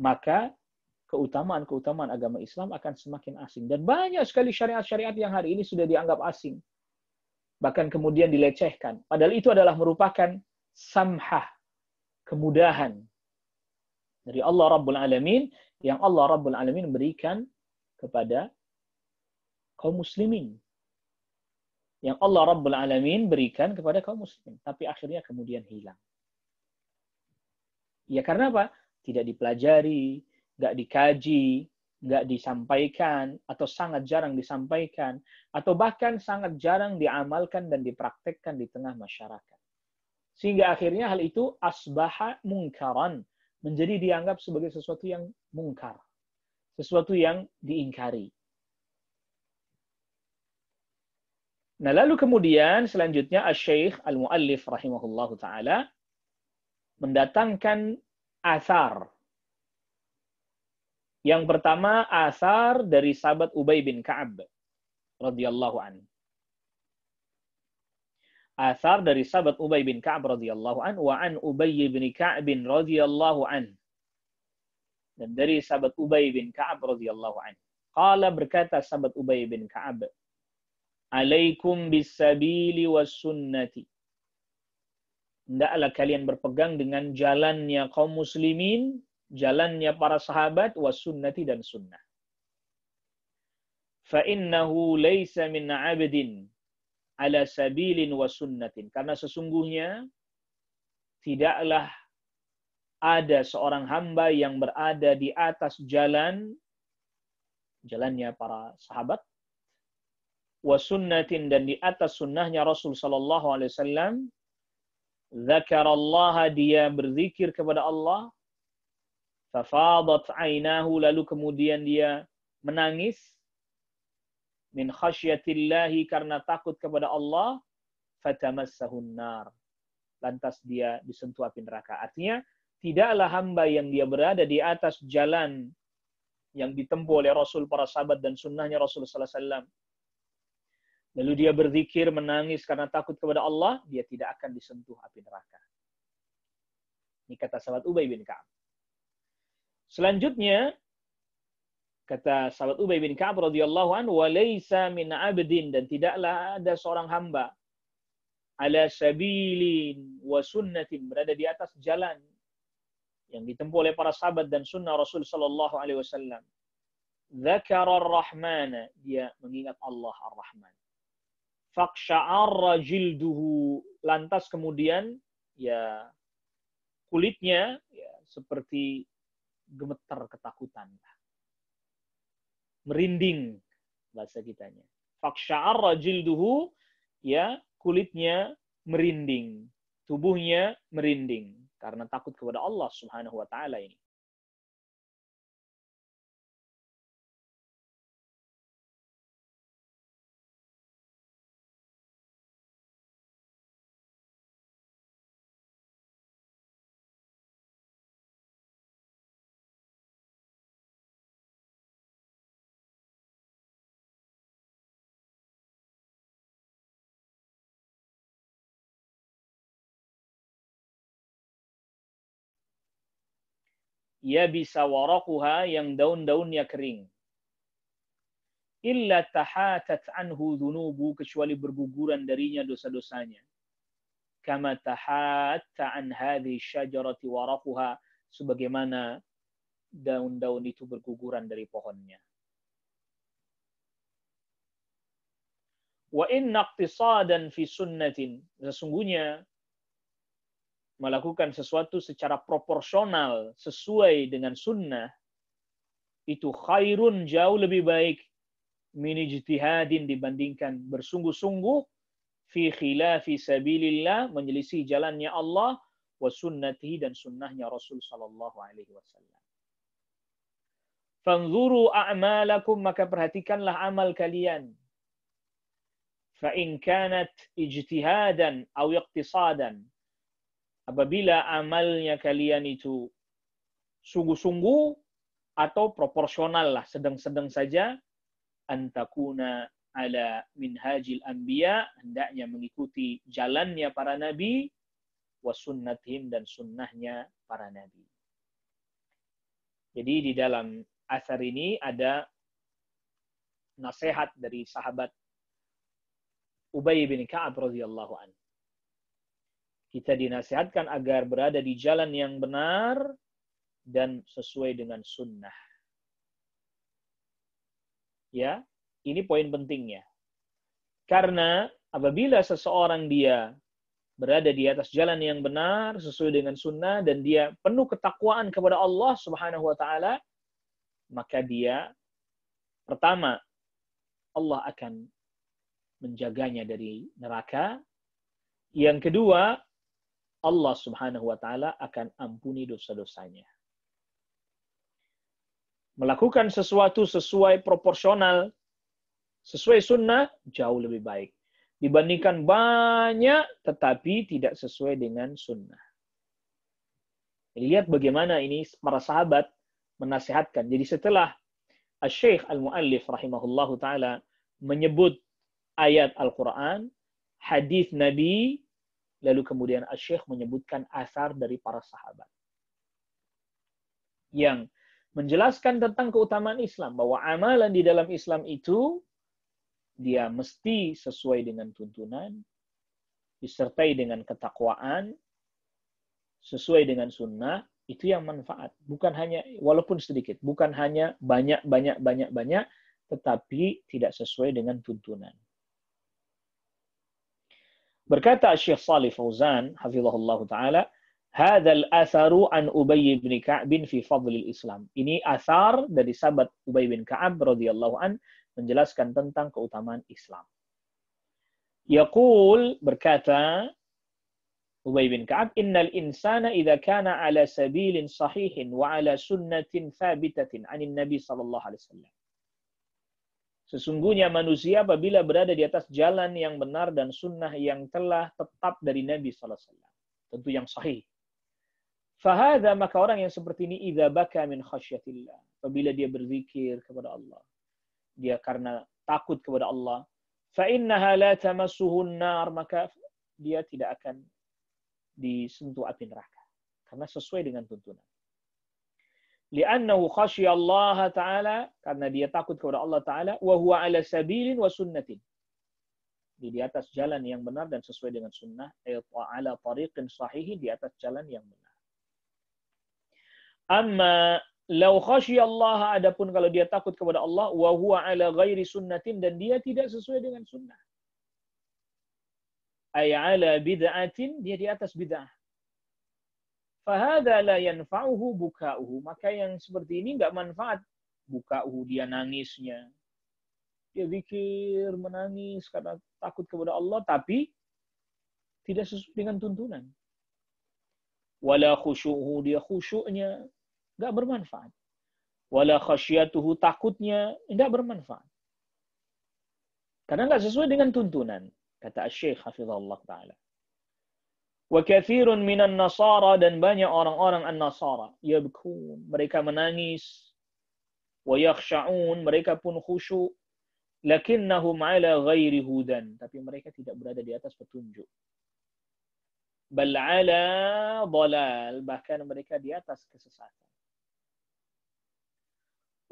maka keutamaan-keutamaan agama Islam akan semakin asing. Dan banyak sekali syariat-syariat yang hari ini sudah dianggap asing. Bahkan kemudian dilecehkan. Padahal itu adalah merupakan samhah, kemudahan dari Allah Rabbul Alamin, yang Allah Rabbul Alamin berikan kepada kaum muslimin. Yang Allah Rabbul Alamin berikan kepada kaum muslimin. Tapi akhirnya kemudian hilang. Ya karena apa? Tidak dipelajari, nggak dikaji, nggak disampaikan, atau sangat jarang disampaikan, atau bahkan sangat jarang diamalkan dan dipraktekkan di tengah masyarakat. Sehingga akhirnya hal itu asbaha mungkaran, menjadi dianggap sebagai sesuatu yang mungkar, sesuatu yang diingkari. Nah, lalu kemudian selanjutnya Asy-Syaikh Al-Muallif rahimahullahu taala mendatangkan asar. Yang pertama asar dari sahabat Ubay bin Ka'ab radhiyallahu an. Asar dari sahabat Ubay bin Ka'ab radhiyallahu an, wa an Ubay bin Ka'ab radhiyallahu an. Dan dari sahabat Ubay bin Ka'ab radhiyallahu an. Qala, berkata sahabat Ubay bin Ka'ab, "Alaikum bis-sabili was-sunnati." Hendaklah kalian berpegang dengan jalannya kaum muslimin, jalannya para sahabat, was-sunnati, dan sunnah. Fa innahu laysa min 'abdin ala sabilin wa sunnatin. Karena sesungguhnya tidaklah ada seorang hamba yang berada di atas jalannya para sahabat, wa sunnatin, dan di atas sunnahnya Rasul sallallahu alaihi wasallam. Dzakarallaha, dia berzikir kepada Allah. Fafadat ainahu, lalu kemudian dia menangis. Min khasyatillahi, karena takut kepada Allah. Fatamassahun nar, lantas dia disentuh api neraka. Artinya tidaklah hamba yang dia berada di atas jalan yang ditempuh oleh Rasul, para sahabat, dan sunnahnya Rasul sallallahu alaihi wasallam, lalu dia berzikir, menangis karena takut kepada Allah, dia tidak akan disentuh api neraka. Ini kata sahabat Ubay bin Ka'ab. Selanjutnya, kata sahabat Ubay bin Ka'ab radhiyallahu anhu, wa laisa min 'abdin, dan tidaklah ada seorang hamba, ala sabilin wa sunnatin, berada di atas jalan yang ditempuh oleh para sahabat dan sunnah Rasul sallallahu alaihi wasallam. Dzakara ar-Rahmana, dia mengingat Allah Ar-Rahman. Faqsha'arra jilduhu, lantas kemudian ya kulitnya ya seperti gemetar ketakutan, merinding bahasa kitanya. Faqsha'arra jilduhu, ya kulitnya merinding, tubuhnya merinding karena takut kepada Allah Subhanahu wa taala ini. yabisa waraquha, yang daun-daunnya kering. Illa tahatat anhu dhunubu, kecuali berguguran darinya dosa-dosanya. Kama tahatta an hadhihi syajarati waraquha, sebagaimana daun-daun itu berguguran dari pohonnya. Wa inna iqtisadan fi sunnatin, sesungguhnya melakukan sesuatu secara proporsional sesuai dengan sunnah itu khairun, jauh lebih baik, min ijtihadin, dibandingkan bersungguh-sungguh fi khilafi sabilillah, menyelisih jalannya Allah, wa sunnatihi, dan sunnahnya Rasul sallallahu alaihi wasallam. Fanzuru a'malakum, maka perhatikanlah amal kalian. Fa in kanat ijtihadan aw iqtisadan, apabila amalnya kalian itu sungguh-sungguh atau proporsional lah, sedang-sedang saja, antakuna ala minhajil anbiya, hendaknya mengikuti jalannya para nabi, wa sunnatihim, dan sunnahnya para nabi. Jadi di dalam asar ini ada nasihat dari sahabat Ubay bin Ka'ab radhiyallahu anhu. Kita dinasihatkan agar berada di jalan yang benar dan sesuai dengan sunnah. Ya, ini poin pentingnya. Karena apabila seseorang dia berada di atas jalan yang benar sesuai dengan sunnah dan dia penuh ketakwaan kepada Allah Subhanahu wa taala, maka dia pertama, Allah akan menjaganya dari neraka. Yang kedua, Allah Subhanahu wa taala akan ampuni dosa-dosanya. Melakukan sesuatu sesuai proporsional, sesuai sunnah, jauh lebih baik dibandingkan banyak tetapi tidak sesuai dengan sunnah. Lihat bagaimana ini para sahabat menasihatkan. Jadi setelah Asy-Syaikh Al-Muallif rahimahullahu taala menyebut ayat Al-Quran, hadis Nabi, lalu kemudian Asy-Syaikh menyebutkan asar dari para sahabat yang menjelaskan tentang keutamaan Islam, bahwa amalan di dalam Islam itu dia mesti sesuai dengan tuntunan, disertai dengan ketakwaan, sesuai dengan sunnah, itu yang manfaat. Bukan hanya, walaupun sedikit, bukan hanya banyak, tetapi tidak sesuai dengan tuntunan. Berkata Syekh Shalih Fauzan, hafizahullah ta'ala, hadzal atharu an Ubay bin Ka'b fi fadlil Islam. Ini asar dari sahabat Ubay bin Ka'ab radhiyallahu an menjelaskan tentang keutamaan Islam. Yaqul, berkata Ubay bin Ka'ab, innal insana idza kana ala sabilin sahihin wa ala sunnatin thabitatin 'anil nabi sallallahu alaihi wasallam. Sesungguhnya manusia apabila berada di atas jalan yang benar dan sunnah yang telah tetap dari Nabi sallallahu alaihi wasallam, tentu yang sahih. Fahadha, maka orang yang seperti ini, idza baka min khasyatillah, apabila dia berzikir kepada Allah, dia karena takut kepada Allah, fa innaha la tamassuhu an-nar, maka dia tidak akan disentuh api neraka karena sesuai dengan tuntunan. Li'annahu khasyiya Allah Ta'ala, karena dia takut kepada Allah Ta'ala, wa huwa ala sabilin wa sunnatin, di atas jalan yang benar dan sesuai dengan sunnah, ala tariqin sahihin, di atas jalan yang benar. Amma law khasyiya Allah, adapun kalau dia takut kepada Allah, wa huwa ala ghairi sunnatin, dan dia tidak sesuai dengan sunnah, ay ala bid'atin, dia di atas bid'ah, fahadha la yanfa'uhu buka'uhu, maka yang seperti ini enggak manfaat buka'uhu, dia nangisnya, dia zikir menangis karena takut kepada Allah tapi tidak sesuai dengan tuntunan. Wala khusyu'uhu, dia khusyuknya enggak bermanfaat. Wala khasyatuhu, takutnya enggak bermanfaat. Karena enggak sesuai dengan tuntunan, kata Asy-Syaikh hafizahullah taala. Wa katsirun minan nasara, dan banyak orang-orang an-nasara, yabkun, mereka menangis, wa yakhsha'un, mereka pun khusyuk, lakinnahum ala ghairi hudan, tapi mereka tidak berada di atas petunjuk. Bal ala dhalal, bahkan mereka di atas kesesatan.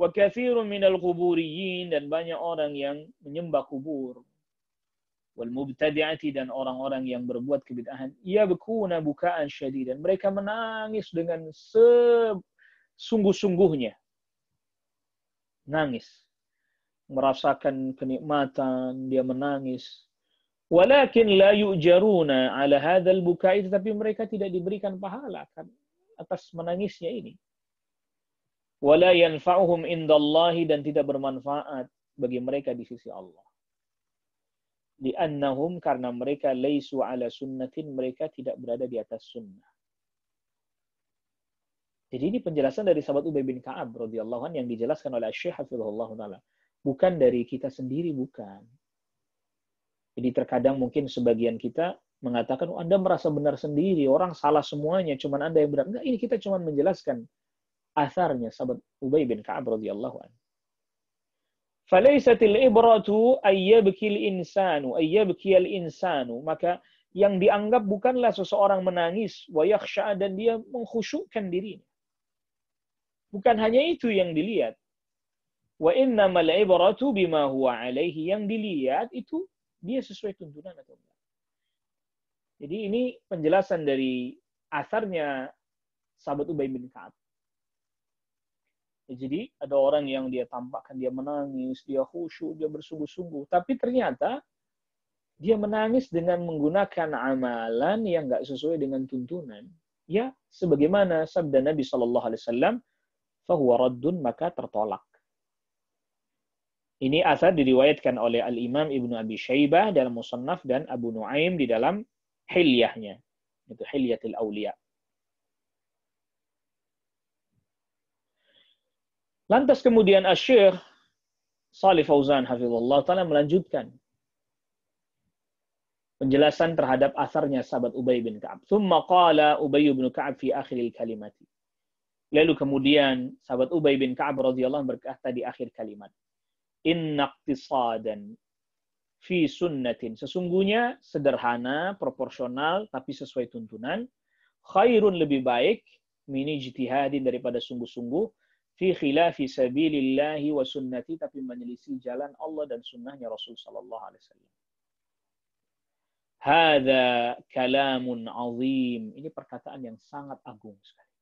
Wa katsirun minal quburiyin, dan banyak orang yang menyembah kubur. Wal mubtadi'ati, dan orang-orang yang berbuat kebid'ahan. Yabkuna bukaan syadidan, mereka menangis dengan sungguh-sungguhnya. Nangis. Merasakan kenikmatan, dia menangis. Walakin la yu'jaruna ala hadzal bukai, tetapi mereka tidak diberikan pahala kan atas menangisnya ini. Wala yanfa'uhum indallahi, dan tidak bermanfaat bagi mereka di sisi Allah. Li'annahum, karena mereka laisu ala sunnatin, mereka tidak berada di atas sunnah. Jadi ini penjelasan dari sahabat Ubay bin Ka'ab radhiyallahu anhu yang dijelaskan oleh Syekh Hafizahullah taala. Bukan dari kita sendiri, bukan. Jadi terkadang mungkin sebagian kita mengatakan, oh, Anda merasa benar sendiri, orang salah semuanya, cuman Anda yang benar. Enggak, ini kita cuma menjelaskan atharnya sahabat Ubay bin Ka'ab radhiyallahu anhu. Falaisatil ibratu ayyabkil insanu, maka yang dianggap bukanlah seseorang menangis wa yakhsha, dan dia mengkhusyukkan dirinya. Bukan hanya itu yang dilihat. Wa innamal ibratu bima huwa alaihi, yang dilihat itu dia sesuai tuntunan atau enggak. Jadi ini penjelasan dari asarnya sahabat Ubay bin Ka'ab. Jadi ada orang yang dia tampakkan dia menangis, dia khusyuk, dia bersungguh-sungguh, tapi ternyata dia menangis dengan menggunakan amalan yang enggak sesuai dengan tuntunan. Ya, sebagaimana sabda Nabi sallallahu alaihi wasallam, fahuwa raddun, maka tertolak. Ini asar diriwayatkan oleh Al-Imam Ibnu Abi Syaibah dalam Musannaf dan Abu Nuaim di dalam Hilyahnya. Itu Hilyatul Auliya. Lantas kemudian Asy-Syaikh Shalih Fauzan hafizallahu taala melanjutkan penjelasan terhadap asarnya sahabat Ubay bin Ka'ab. Tsumma qala Ubay bin Ka'ab fi akhiril kalimati. Lalu kemudian sahabat Ubay bin Ka'ab radhiyallahu anhu berkata di akhir kalimat, inna iqtisadan fi sunnatin, sesungguhnya sederhana, proporsional, tapi sesuai tuntunan, khairun, lebih baik, min ijtihadin, daripada sungguh-sungguh, fi khilafi sabilillahi wa sunnati, tapi menyelisih jalan Allah dan sunnahnya Rasul sallallahu alaihi wasallam. Hadza kalamun azim, ini perkataan yang sangat agung sekali.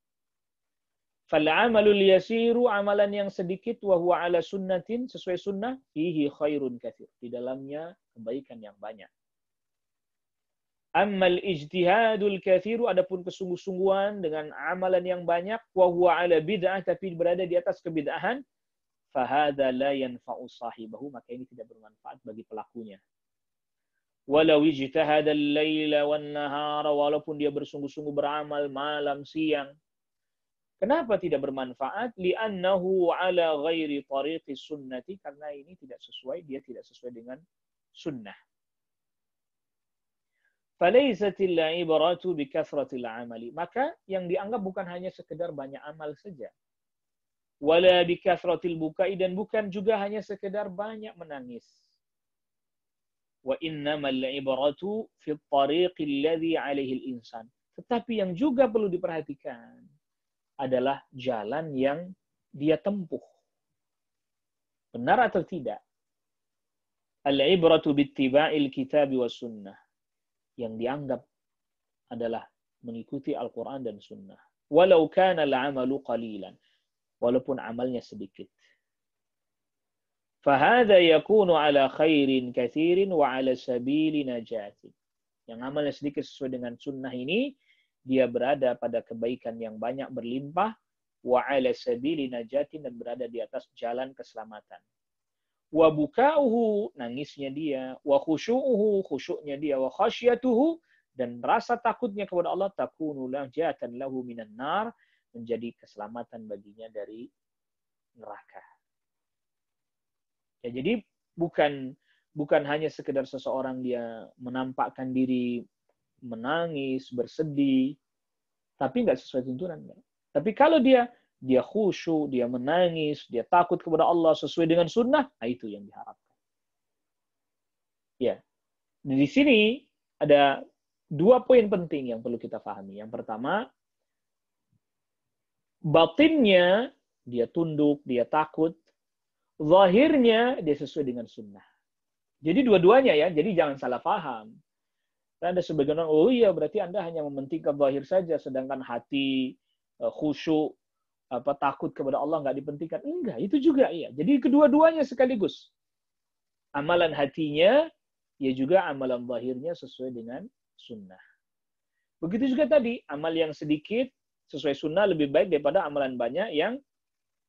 Fal'amalul yasiru, amalan yang sedikit, wa huwa ala sunnatin, sesuai sunnah, fihi khairun katsir, di dalamnya kebaikan yang banyak. Ammal ijtihadul katsiru, adapun kesungguh-sungguhan dengan amalan yang banyak, wa huwa ala bid'ah, tapi berada di atas kebid'ahan, fa hadza la yanfa'u sahibahu, maka ini tidak bermanfaat bagi pelakunya. Walau ijtahada al-laila wan nahara, walaupun dia bersungguh-sungguh beramal malam siang. Kenapa tidak bermanfaat? Li'annahu ala ghairi tariqi sunnati, karena ini tidak sesuai, dia tidak sesuai dengan sunnah. Falaysatil ibratu bi kathratil amali, maka yang dianggap bukan hanya sekedar banyak amal saja. Wala bi kathratil bukai, dan bukan juga hanya sekedar banyak menangis. Wa innamal ibratu fi tariqi alladhi alaihi al-insan. Tetapi yang juga perlu diperhatikan adalah jalan yang dia tempuh. Benar atau tidak? Al-ibratu bittiba'il kitabi was sunnah. Yang dianggap adalah mengikuti Al-Quran dan sunnah. Walau kana al-amalu qalilan. Walaupun amalnya sedikit. Fahada yakunu ala khairin kathirin wa ala sabili najatin. Yang amalnya sedikit sesuai dengan sunnah ini, dia berada pada kebaikan yang banyak berlimpah, wa ala sabili najatin, dan berada di atas jalan keselamatan. Wa buka'uhu, nangisnya dia, wa khusyu'uhu, khusyuknya dia, wa khasyatuhu, dan rasa takutnya kepada Allah, takunu najatan lahu minan nar, menjadi keselamatan baginya dari neraka. Ya, jadi bukan hanya sekedar seseorang dia menampakkan diri menangis, bersedih, tapi nggak sesuai tuntunan. Tapi kalau dia khusyuk, dia menangis, dia takut kepada Allah sesuai dengan sunnah, nah itu yang diharapkan. Ya, di sini ada 2 poin penting yang perlu kita pahami. Yang pertama, batinnya dia tunduk, dia takut. Zahirnya dia sesuai dengan sunnah. Jadi dua-duanya ya, jadi jangan salah paham. Ada sebagian orang, oh iya berarti Anda hanya mementingkan zahir saja, sedangkan hati khusyuk, takut kepada Allah nggak dipentingkan. Enggak, itu juga iya. Jadi kedua-duanya sekaligus. Amalan hatinya, ya juga amalan zahirnya sesuai dengan sunnah. Begitu juga tadi, amal yang sedikit sesuai sunnah lebih baik daripada amalan banyak yang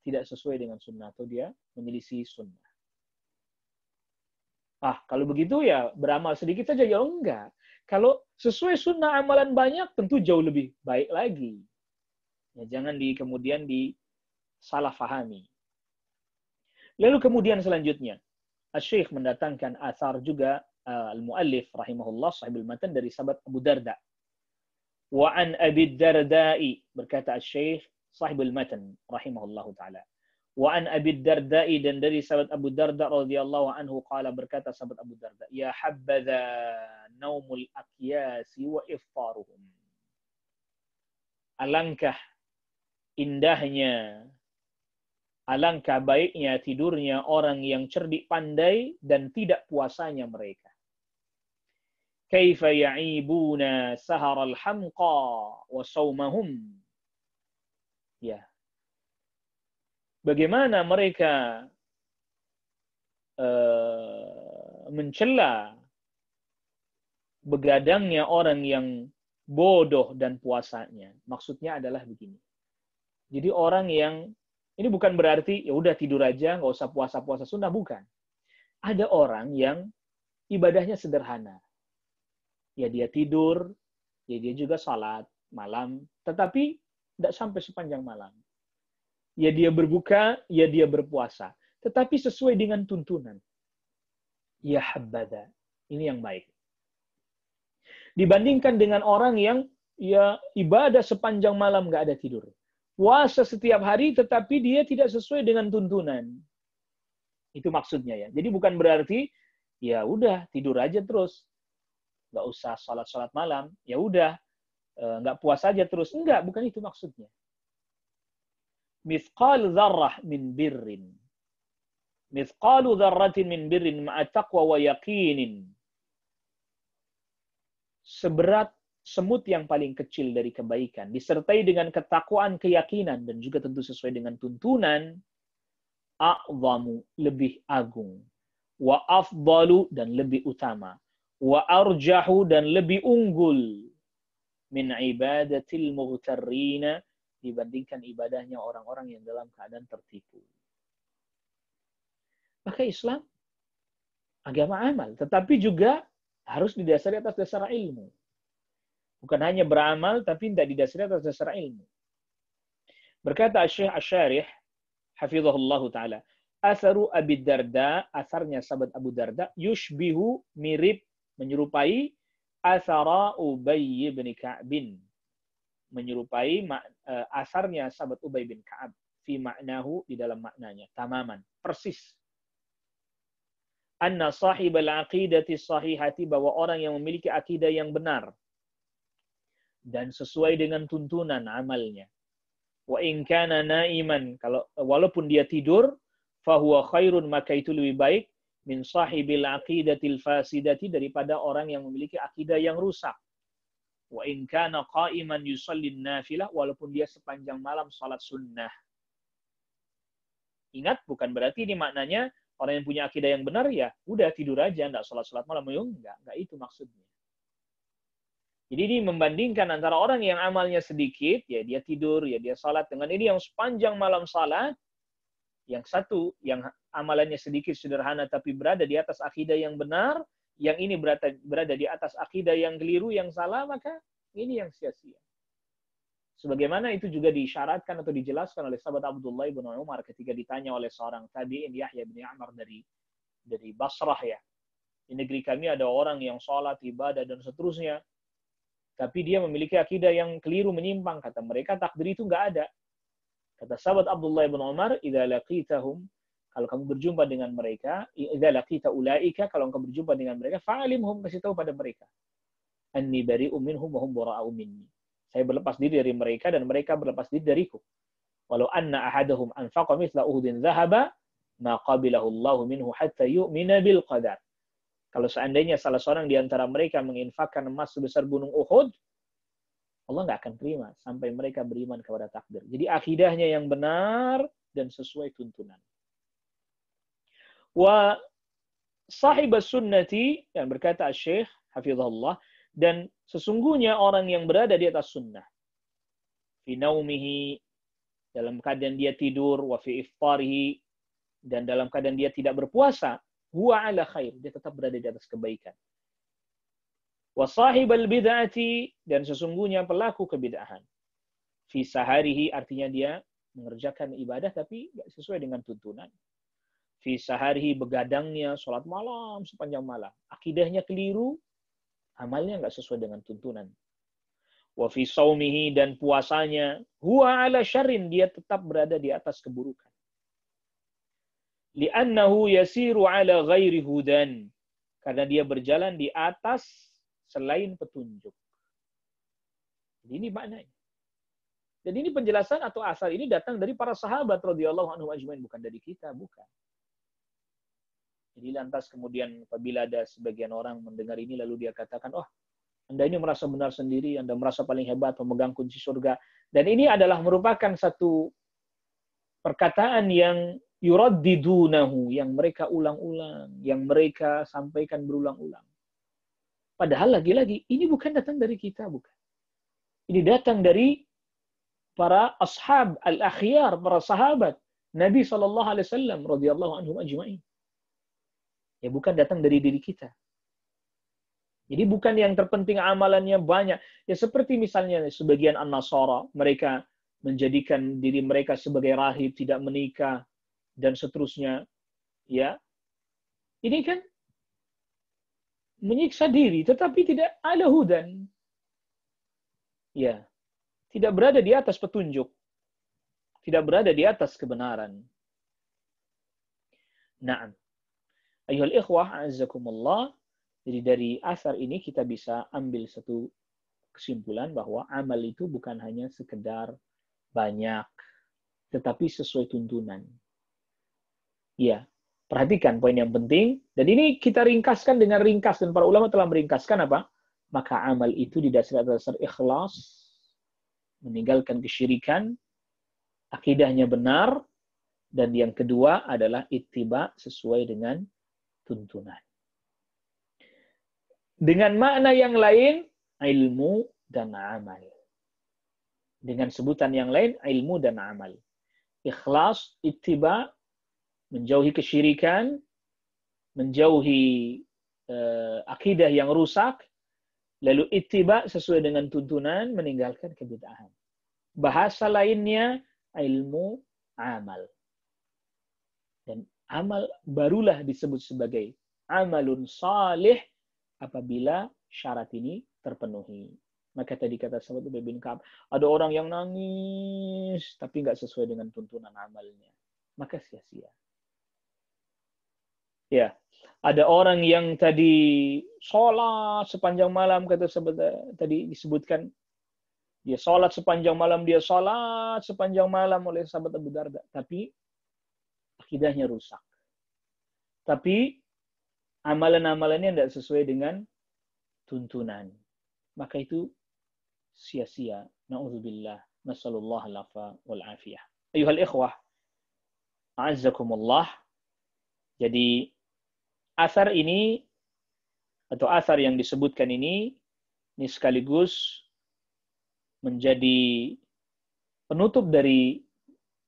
tidak sesuai dengan sunnah atau dia menyelisih sunnah. Kalau begitu ya beramal sedikit saja, ya enggak. Kalau sesuai sunnah amalan banyak, tentu jauh lebih baik lagi. Ya, jangan kemudian disalah fahami. Lalu kemudian selanjutnya, Asy-Syaikh mendatangkan athar juga al-muallif rahimahullah sahibul matan dari sahabat Abu Darda. Wa an Abi Darda'i, berkata Asy-Syaikh sahibul matan rahimahullahu taala. Wa an Abi Darda'i, dan dari sahabat Abu Darda radhiyallahu anhu qala, berkata sahabat Abu Darda, ya habadza naumul aqyasi wa iftaruhum. Alangkah indahnya, alangkah baiknya tidurnya orang yang cerdik pandai dan tidak puasanya mereka. Kaifa ya'ibuna saharal hamqa wa saumahum. Ya. Bagaimana mereka mencela begadangnya orang yang bodoh dan puasanya. Maksudnya adalah begini. Jadi orang yang, ini bukan berarti ya udah tidur aja, nggak usah puasa-puasa sunnah, bukan. Ada orang yang ibadahnya sederhana. Ya dia tidur, ya dia juga salat malam, tetapi tidak sampai sepanjang malam. Ya dia berbuka, ya dia berpuasa. Tetapi sesuai dengan tuntunan. Ya habbada. Ini yang baik. Dibandingkan dengan orang yang ya ibadah sepanjang malam nggak ada tidur. Puasa setiap hari tetapi dia tidak sesuai dengan tuntunan. Itu maksudnya ya. Jadi bukan berarti ya udah tidur aja terus. Nggak usah sholat malam. Ya udah nggak puasa aja terus. Enggak, bukan itu maksudnya. Mithqal dzarrah min birrin. Mithqalu dzarratin min birrin ma'a taqwa wa yaqinin. Seberat semut yang paling kecil dari kebaikan, disertai dengan ketakwaan, keyakinan, dan juga tentu sesuai dengan tuntunan, a'zamu, lebih agung, wa afdalu, dan lebih utama, wa arjahu, dan lebih unggul, min ibadatil mughtarrina, dibandingkan ibadahnya orang-orang yang dalam keadaan tertipu. Maka Islam agama amal, tetapi juga harus didasari atas dasar ilmu. Bukan hanya beramal, tapi tidak didasari atas dasar ilmu. Berkata Syekh Asy-Syarih, hafizahullah ta'ala, Atharu Abi Darda, asarnya sahabat Abu Darda, yushbihu, mirip, menyerupai, athara Ubay bin Ka'bin. Menyerupai asarnya sahabat Ubay bin Ka'ab. Fi ma'nahu, di dalam maknanya. Tamaman, persis. Anna sahibal aqidati sahihati, bahwa orang yang memiliki akidah yang benar dan sesuai dengan tuntunan amalnya. Wa in kana naiman, walaupun dia tidur, fahuwa khairun, maka itu lebih baik, min sahibil aqidatil fasidati, daripada orang yang memiliki akidah yang rusak. Wa in kana qa'iman yusallin nafilah, walaupun dia sepanjang malam salat sunnah. Ingat, bukan berarti ini maknanya orang yang punya akidah yang benar ya udah tidur aja, enggak salat malam. Enggak itu maksudnya. Jadi ini membandingkan antara orang yang amalnya sedikit, ya dia tidur, ya dia salat, dengan ini yang sepanjang malam salat, yang satu yang amalannya sedikit sederhana tapi berada di atas akidah yang benar, yang ini berada di atas akidah yang keliru, yang salah, maka ini yang sia-sia. Sebagaimana itu juga disyaratkan atau dijelaskan oleh sahabat Abdullah bin Umar ketika ditanya oleh seorang tabi'in Yahya bin Amr dari Basrah, ya. Di negeri kami ada orang yang salat, ibadah dan seterusnya, tapi dia memiliki akidah yang keliru, menyimpang. Kata mereka, takdir itu nggak ada. Kata sahabat Abdullah bin Umar, idza laqitahum, kalau kamu berjumpa dengan mereka, idza laqita ulaika, kalau kamu berjumpa dengan mereka, fa'alimhum, kasih tahu pada mereka, anni bari'um minhum wa hum bara'u minni. Saya berlepas diri dari mereka dan mereka berlepas diri dariku. Walau anna ahadahum anfaqa mithla Uhudin dhahaba ma qabilahu Allahu minhu hatta yu'mina bil qadar. Kalau seandainya salah seorang di antara mereka menginfakkan emas sebesar gunung Uhud, Allah nggak akan terima sampai mereka beriman kepada takdir. Jadi akidahnya yang benar dan sesuai tuntunan. Wa sahibas sunnati, dan berkata Syekh hafizahullah, dan sesungguhnya orang yang berada di atas sunnah, fi naumihi, dalam keadaan dia tidur, wa fi iftarihi, dan dalam keadaan dia tidak berpuasa, huwa ala khair, dia tetap berada di atas kebaikan. Wa sahibal bid'ati, dan sesungguhnya pelaku kebid'ahan. Fi saharihi, artinya dia mengerjakan ibadah tapi tidak sesuai dengan tuntunan. Fi saharihi, begadangnya, sholat malam sepanjang malam. Akidahnya keliru, amalnya nggak sesuai dengan tuntunan. Wa fi saumihi, dan puasanya, huwa ala syarrin, dia tetap berada di atas keburukan. Li'annahu yasiru ala ghairi hudan, karena dia berjalan di atas selain petunjuk. Jadi ini maknanya. Dan ini penjelasan atau asal ini datang dari para sahabat radhiyallahu anhum ajmain, bukan dari kita, bukan. Jadi lantas kemudian apabila ada sebagian orang mendengar ini lalu dia katakan, oh, Anda ini merasa benar sendiri, Anda merasa paling hebat, pemegang kunci surga. Dan ini adalah merupakan satu perkataan yang yuraddidunahu, yang mereka ulang-ulang, yang mereka sampaikan berulang-ulang. Padahal lagi-lagi, ini bukan datang dari kita, bukan. Ini datang dari para ashab al-akhyar, para sahabat Nabi SAW radhiyallahu anhum ajma'in. Ya bukan datang dari diri kita. Jadi bukan yang terpenting amalannya banyak. Ya seperti misalnya sebagian an-Nasara, mereka menjadikan diri mereka sebagai rahib, tidak menikah, dan seterusnya. Ya, ini kan menyiksa diri, tetapi tidak ada hudan. Ya, tidak berada di atas petunjuk. Tidak berada di atas kebenaran. Naam. Ayuhal ikhwah, a'azzakumullah. Jadi dari asar ini kita bisa ambil satu kesimpulan bahwa amal itu bukan hanya sekedar banyak, tetapi sesuai tuntunan. Ya, perhatikan poin yang penting. Dan ini kita ringkaskan dengan ringkas. Dan para ulama telah meringkaskan apa? Maka amal itu didasarkan atas dasar ikhlas, meninggalkan kesyirikan, akidahnya benar, dan yang kedua adalah ittiba sesuai dengan tuntunan. Dengan makna yang lain, ilmu dan amal. Dengan sebutan yang lain, ilmu dan amal. Ikhlas, ittiba, menjauhi kesyirikan, menjauhi akidah yang rusak, lalu ittiba sesuai dengan tuntunan, meninggalkan kebid'ahan. Bahasa lainnya, ilmu, amal. Dan amal barulah disebut sebagai amalun salih apabila syarat ini terpenuhi. Maka tadi kata sahabat Ubay bin Ka'ab, ada orang yang nangis tapi nggak sesuai dengan tuntunan amalnya. Maka sia-sia. Ya, ada orang yang tadi sholat sepanjang malam, kata sahabat tadi disebutkan, dia sholat sepanjang malam, oleh sahabat Abu Darda, tapi akidahnya rusak. Tapi amalan-amalannya tidak sesuai dengan tuntunan. Maka itu sia-sia. Na'udzubillah. Nasallallahu al-afa wal-afiyah. Ayuhal ikhwah. A'azzakumullah. Jadi, asar ini, atau asar yang disebutkan ini sekaligus menjadi penutup dari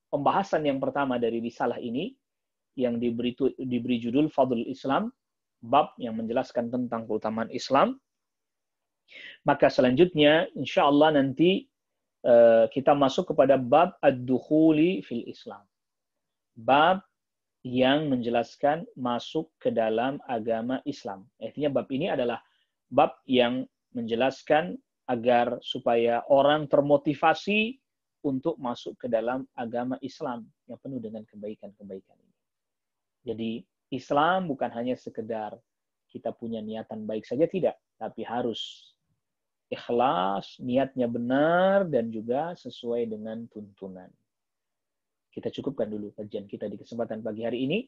pembahasan yang pertama dari risalah ini, yang diberi judul Fadlul Islam, bab yang menjelaskan tentang keutamaan Islam. Maka selanjutnya, insya Allah nanti kita masuk kepada bab ad-dukhuli fil Islam. Bab yang menjelaskan masuk ke dalam agama Islam. Artinya bab ini adalah bab yang menjelaskan agar supaya orang termotivasi untuk masuk ke dalam agama Islam yang penuh dengan kebaikan-kebaikan ini. Jadi Islam bukan hanya sekedar kita punya niatan baik saja, tidak. Tapi harus ikhlas, niatnya benar, dan juga sesuai dengan tuntunan. kita cukupkan dulu kajian kita di kesempatan pagi hari ini.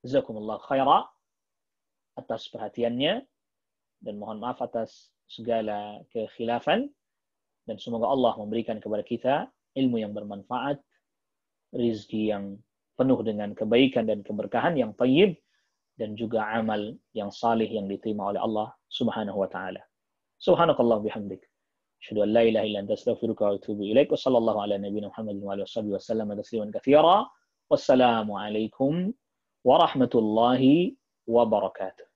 Jazakumullah khaira atas perhatiannya, dan mohon maaf atas segala kekhilafan, dan semoga Allah memberikan kepada kita ilmu yang bermanfaat, rizki yang penuh dengan kebaikan dan keberkahan yang thayyib, dan juga amal yang salih yang diterima oleh Allah Subhanahu wa taala. Subhanakallah bihamdik. Asyhadu an la ilaha illa anta astaghfiruka wa atubu ilaik. Wa sallallahu ala nabiyyina Muhammadin wa alihi wasallam tasliman katsira. Wassalamu alaikum warahmatullahi wabarakatuh.